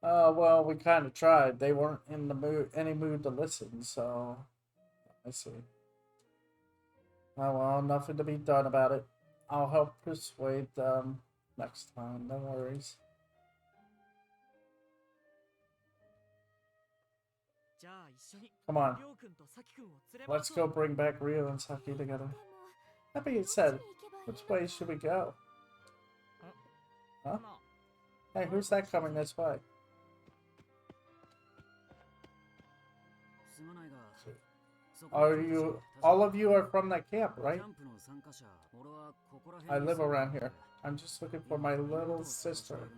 Well, we kind of tried. They weren't in the mood, any mood to listen, so... I see. Oh well, nothing to be done about it. I'll help persuade them next time, no worries. Come on. Let's go bring back Ryo and Saki together. That being said, which way should we go? Huh? Hey, who's that coming this way? All of you are from that camp, right? I live around here. I'm just looking for my little sister.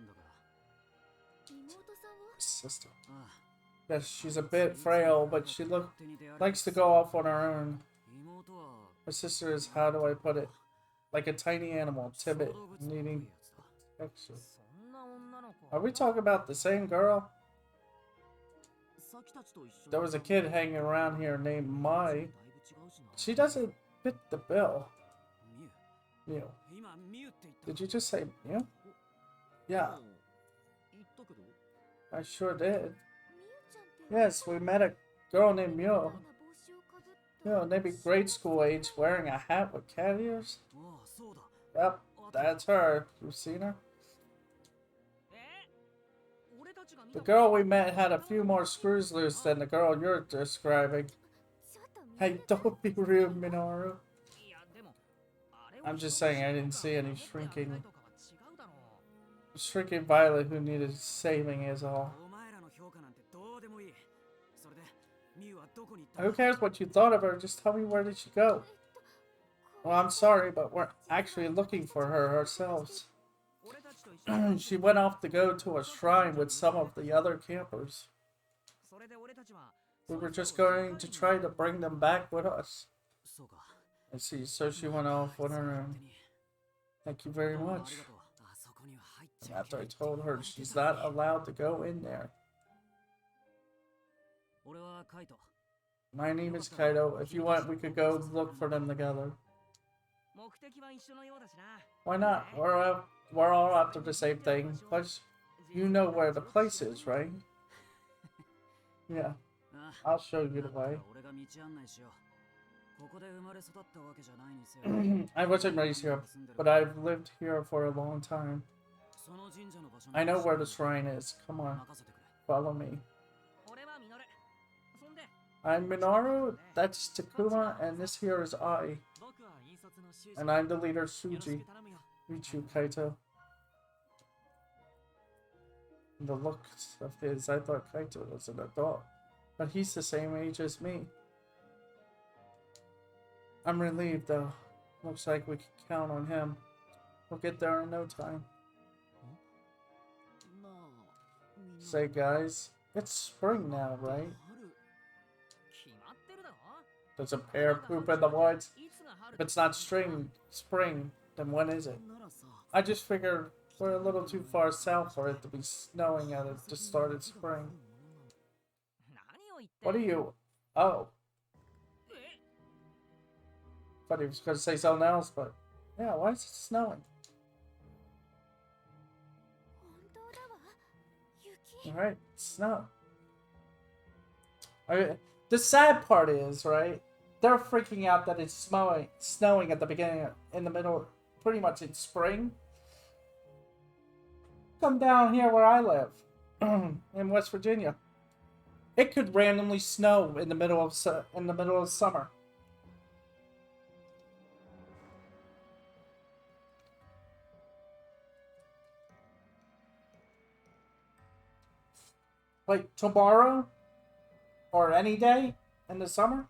Sister. Yes, she's a bit frail, but she likes to go off on her own. Her sister is, how do I put it? Like a tiny animal, timid, needing protection. Are we talking about the same girl? There was a kid hanging around here named Mai. She doesn't fit the bill. Mew. Did you just say Mew? Yeah. I sure did. Yes, we met a girl named Mew. Maybe grade school age, wearing a hat with cat ears? Yep, that's her. You've seen her? The girl we met had a few more screws loose than the girl you're describing. Hey, don't be rude, Minoru. I'm just saying I didn't see any shrinking violet who needed saving is all. Who cares what you thought of her? Just tell me, where did she go? Well, I'm sorry, but we're actually looking for her ourselves. She went off to go to a shrine with some of the other campers. We were just going to try to bring them back with us. I see, so she went off on her own. Thank you very much. After I told her she's not allowed to go in there. My name is Kaido. If you want, we could go look for them together. Why not? We're all after the same thing. Plus, you know where the place is, right? Yeah. I'll show you the way. I wasn't raised here, but I've lived here for a long time. I know where the shrine is. Come on. Follow me. I'm Minoru, that's Takuma, and this here is I. And I'm the leader, Suji. Meet you, Kaito. The looks of his, I thought Kaito was an adult, but he's the same age as me. I'm relieved, though. Looks like we can count on him. We'll get there in no time. Say, guys, it's spring now, right? Does a bear poop in the woods? If it's not spring, then when is it? I just figured we're a little too far south for it to be snowing at it just started spring. What are you? Oh. Thought he was going to say something else, but yeah, why is it snowing? Alright, snow. Okay, the sad part is, right? They're freaking out that it's snowing at the beginning, in the middle, pretty much in spring. Come down here where I live, in West Virginia. It could randomly snow in the middle of summer. Like tomorrow or any day in the summer,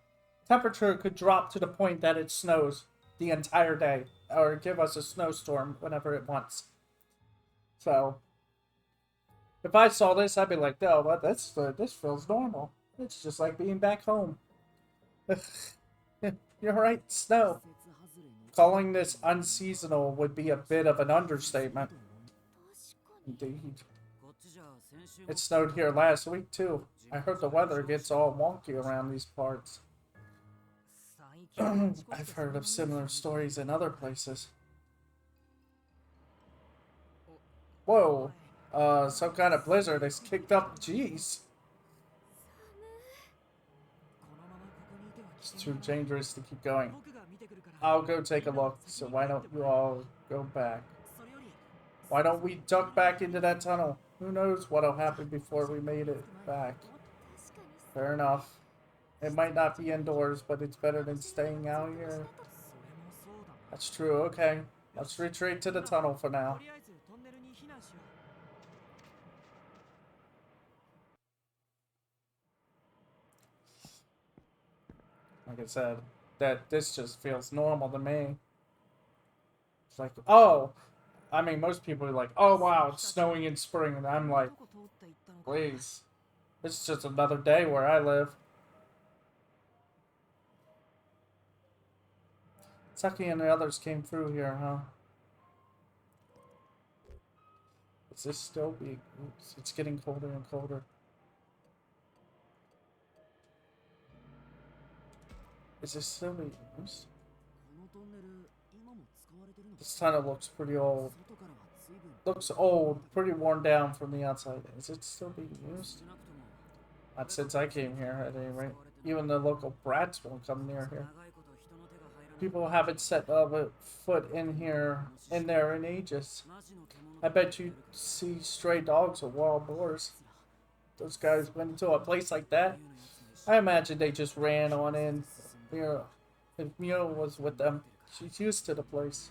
temperature could drop to the point that it snows the entire day or give us a snowstorm whenever it wants. So if I saw this, I'd be like, "Oh, well, this feels normal. It's just like being back home." You're right, snow. Calling this unseasonal would be a bit of an understatement. Indeed. It snowed here last week, too. I heard the weather gets all wonky around these parts. I've heard of similar stories in other places. Whoa. Some kind of blizzard has kicked up. Jeez. It's too dangerous to keep going. I'll go take a look, so why don't you all go back? Why don't we duck back into that tunnel? Who knows what'll happen before we made it back. Fair enough. It might not be indoors, but it's better than staying out here. That's true, okay. Let's retreat to the tunnel for now. Like I said, this just feels normal to me. It's like, oh, I mean, most people are like, oh wow, it's snowing in spring, and I'm like, please, it's just another day where I live. Saki and the others came through here, huh? Is this still being... It's getting colder and colder. Is this still being used? This tunnel looks pretty old. Looks old, pretty worn down from the outside. Is it still being used? Not since I came here, at any rate. Even the local brats won't come near here. People haven't set a foot in there in ages. I bet you see stray dogs or wild boars. Those guys went into a place like that. I imagine they just ran on in. If Mio was with them, she's used to the place.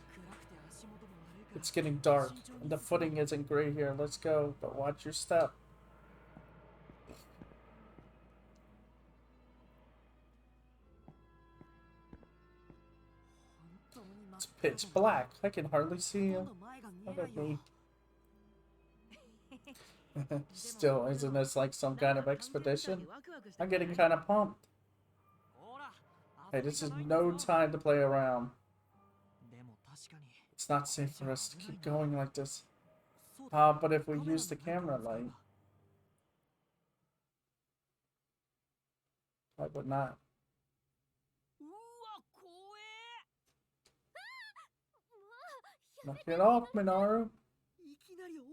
It's getting dark, and the footing isn't great here. Let's go, but watch your step. It's pitch black. I can hardly see you. Look at me. Still, isn't this like some kind of expedition? I'm getting kind of pumped. Hey, this is no time to play around. It's not safe for us to keep going like this. But if we use the camera light... I would not. Knock it off, Minoru.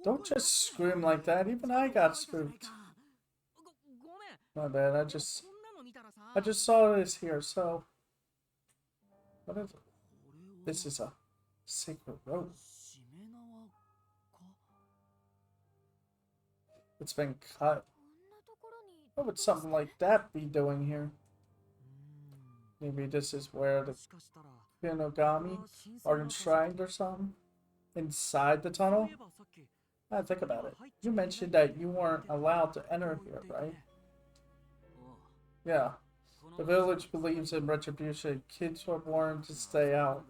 Don't just scream like that. Even I got spooked. My bad. I just saw this here, so... What is it? This is a sacred rope. It's been cut. What would something like that be doing here? Maybe this is where the Shinogami are enshrined or something? Inside the tunnel? Think about it. You mentioned that you weren't allowed to enter here, right? Yeah. The village believes in retribution. Kids were born to stay out.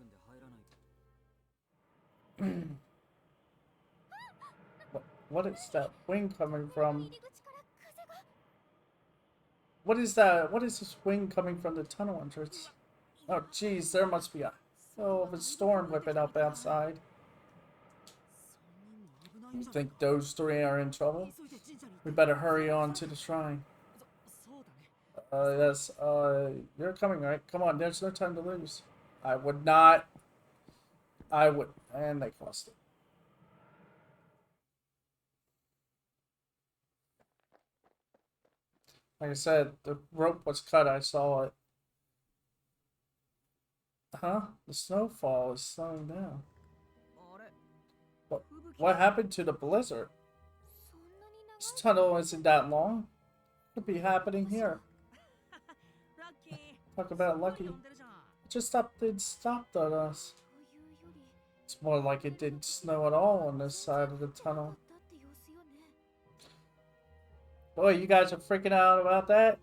What is that wing coming from? What is that? What is this wing coming from the tunnel entrance? Oh, jeez, there must be a hell of a storm whipping up outside. You think those three are in trouble? We better hurry on to the shrine. Yes, you're coming, right? Come on, there's no time to lose. I would not. I would. And they crossed it. Like I said, the rope was cut. I saw it. Huh? The snowfall is slowing down. What happened to the blizzard? This tunnel isn't that long. Could be happening here. Talk about lucky. It just stopped on us. It's more like it didn't snow at all on this side of the tunnel. Boy, you guys are freaking out about that?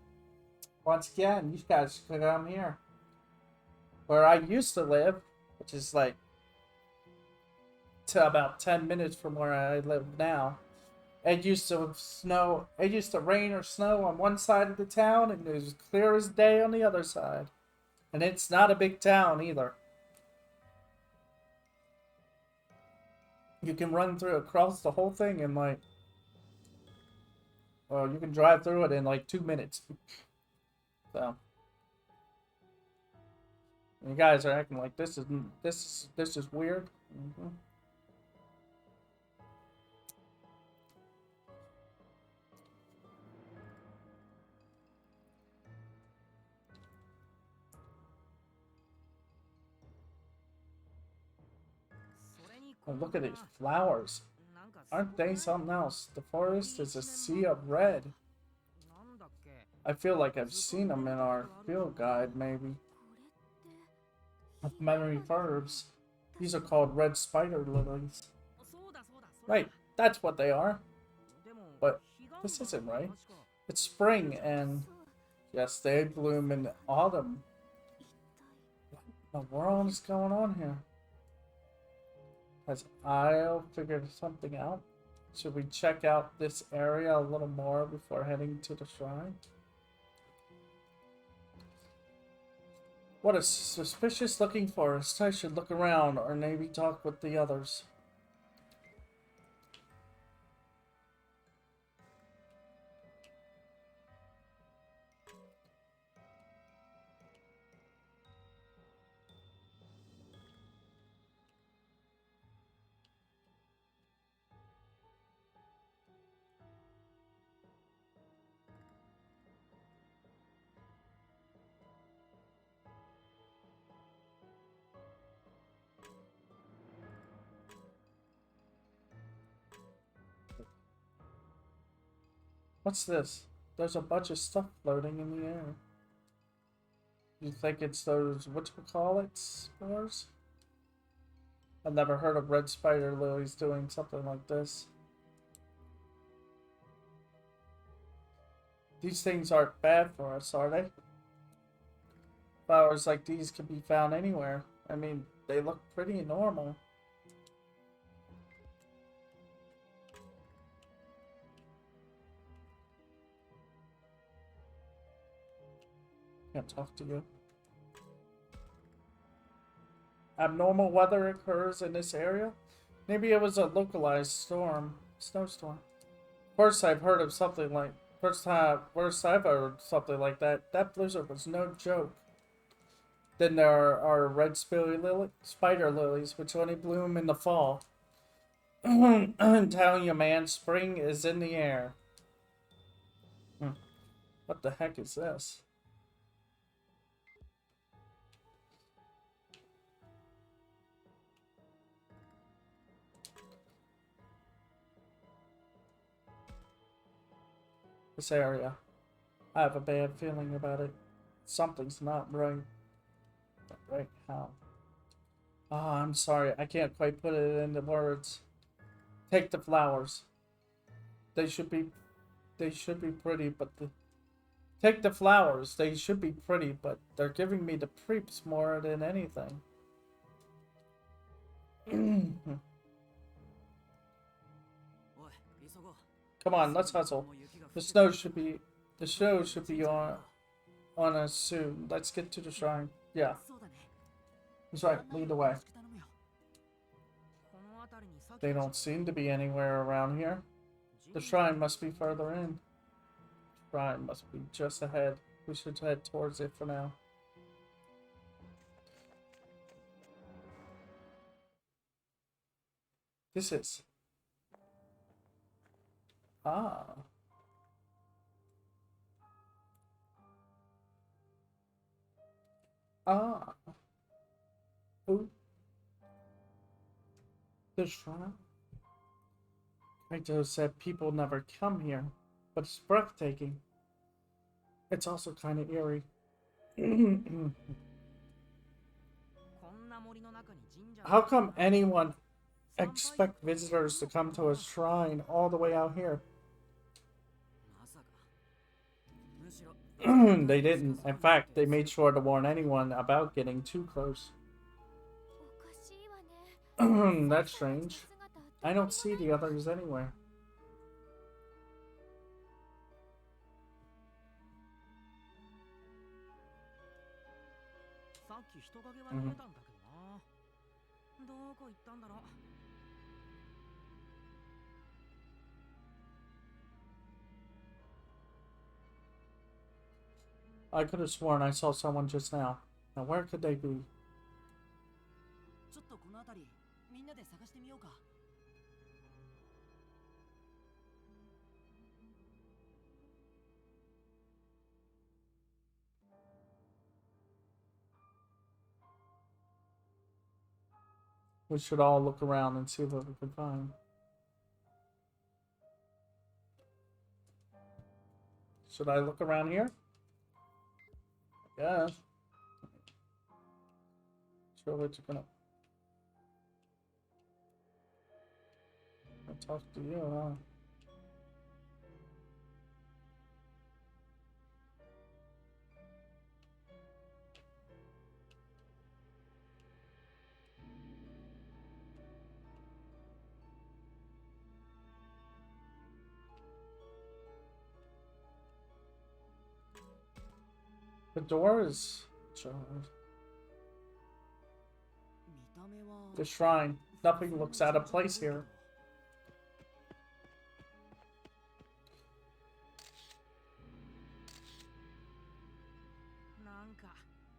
Once again, you guys could come here. Where I used to live, which is like to about 10 minutes from where I live now. It used to snow, it used to rain or snow on one side of the town, and it was clear as day on the other side. And it's not a big town either. You can run through across the whole thing in like, well, you can drive through it in like 2 minutes. So, you guys are acting like this is weird. Oh, look at these flowers. Aren't they something else? The forest is a sea of red. I feel like I've seen them in our field guide, maybe. With memory verbs. These are called red spider lilies. Right, that's what they are. But this isn't right. It's spring and yes, they bloom in autumn. What in the world is going on here? Has Isle figured something out? Should we check out this area a little more before heading to the shrine? What a suspicious looking forest. I should look around or maybe talk with the others. What's this? There's a bunch of stuff floating in the air. You think it's those, whatchamacallit, spores? I've never heard of red spider lilies doing something like this. These things aren't bad for us, are they? Flowers like these can be found anywhere. I mean, they look pretty normal. Can't talk to you. Abnormal weather occurs in this area? Maybe it was a localized snowstorm. First I've heard of something like, first I've heard something like that. That blizzard was no joke. Then there are red spider lilies, which only bloom in the fall. I'm telling you, man, spring is in the air. What the heck is this? This area. I have a bad feeling about it. Something's not right. Right, how? Ah, I'm sorry. I can't quite put it into words. Take the flowers. They should be pretty, but take the flowers. They should be pretty, but they're giving me the creeps more than anything. Come on, let's hustle. The snow should be on us soon. Let's get to the shrine. Yeah. That's right, lead the way. They don't seem to be anywhere around here. The shrine must be further in. The shrine must be just ahead. We should head towards it for now. This is... Ah. Ah. Ooh. The shrine? Kaito said people never come here, but it's breathtaking. It's also kind of eerie. How come anyone expect visitors to come to a shrine all the way out here? They didn't. In fact, they made sure to warn anyone about getting too close. That's strange. I don't see the others anywhere. I could have sworn I saw someone just now. Now where could they be? We should all look around and see what we can find. Should I look around here? Yeah. Sure, what you're gonna talk to you, huh? The door is jarred. The shrine. Nothing looks out of place here.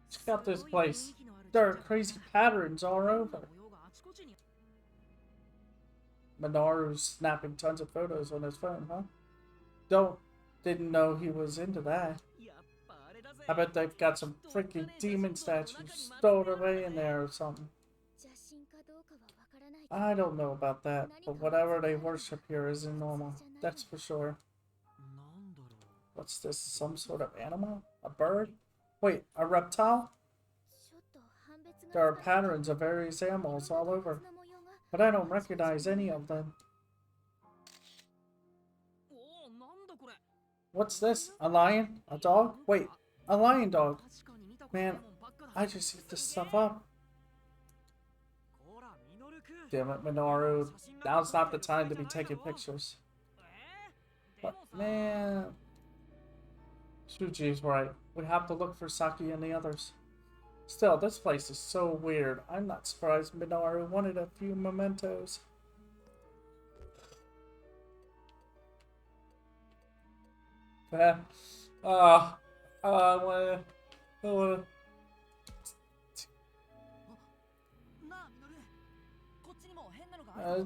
Check out this place. There are crazy patterns all over. Minoru's snapping tons of photos on his phone, huh? Didn't know he was into that. I bet they've got some freaking demon statues stowed away in there or something. I don't know about that, but whatever they worship here isn't normal. That's for sure. What's this? Some sort of animal? A bird? Wait, a reptile? There are patterns of various animals all over, but I don't recognize any of them. What's this? A lion? A dog? Wait, a lion dog. Man, I just eat this stuff up. Damn it, Minoru. Now's not the time to be taking pictures. But, man... Shuji's right. We have to look for Saki and the others. Still, this place is so weird. I'm not surprised Minoru wanted a few mementos. I wanna...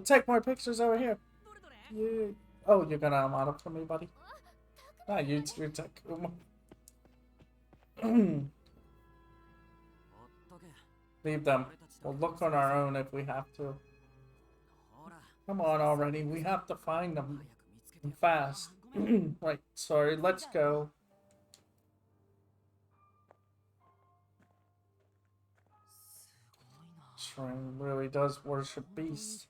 Take more pictures over here. Yeah. Oh, you're gonna model for me, buddy? Nah, you take Leave them. We'll look on our own if we have to. Come on already, we have to find them. Fast. Right, sorry, let's go. Shrine really does worship beasts.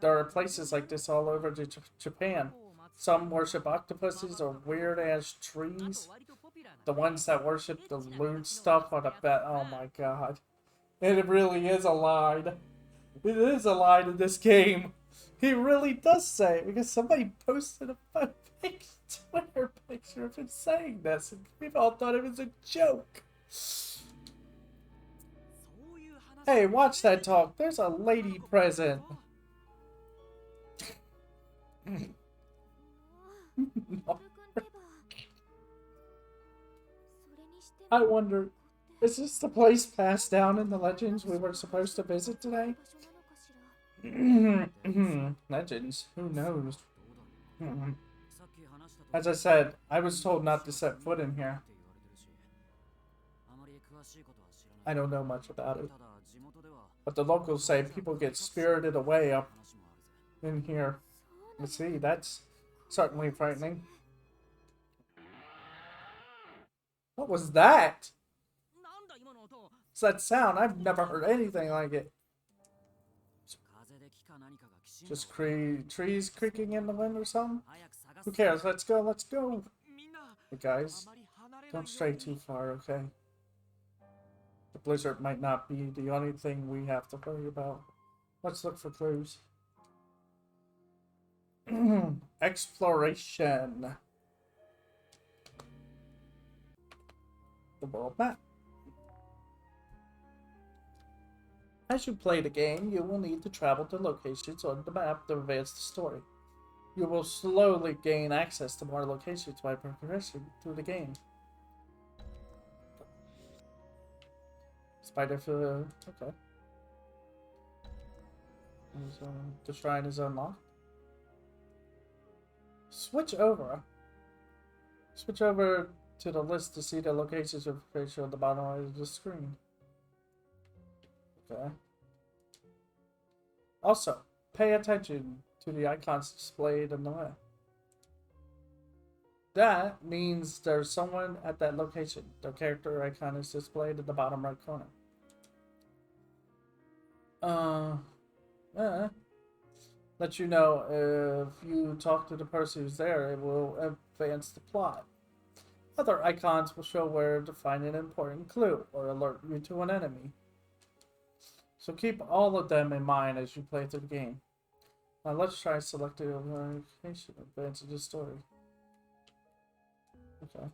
There are places like this all over Japan. Some worship octopuses or weird-ass trees. The ones that worship the lewd stuff on a bet. Oh my god. It really is a line. It is a line in this game. He really does say it because somebody posted a Twitter picture of him saying this and people all thought it was a joke. Hey, watch that talk. There's a lady present. I wonder, is this the place passed down in the legends we were supposed to visit today? Legends? Who knows? As I said, I was told not to set foot in here. I don't know much about it. But the locals say people get spirited away up in here. Let's see, that's certainly frightening. What was that? What's that sound? I've never heard anything like it. Just trees creaking in the wind or something? Who cares? Let's go, let's go. Hey guys, don't stray too far, okay? The blizzard might not be the only thing we have to worry about. Let's look for clues. Exploration. The world map. As you play the game, you will need to travel to locations on the map to advance the story. You will slowly gain access to more locations by progressing through the game. Spider for okay. The shrine is unlocked. Switch over. Switch over to the list to see the locations of information on the bottom of the screen. Okay. Also, pay attention to the icons displayed on the map. That means there's someone at that location. The character icon is displayed in the bottom right corner. Let you know if you talk to the person who's there, it will advance the plot. Other icons will show where to find an important clue or alert you to an enemy. So keep all of them in mind as you play through the game. Now let's try selecting a location advancing the story. Okay.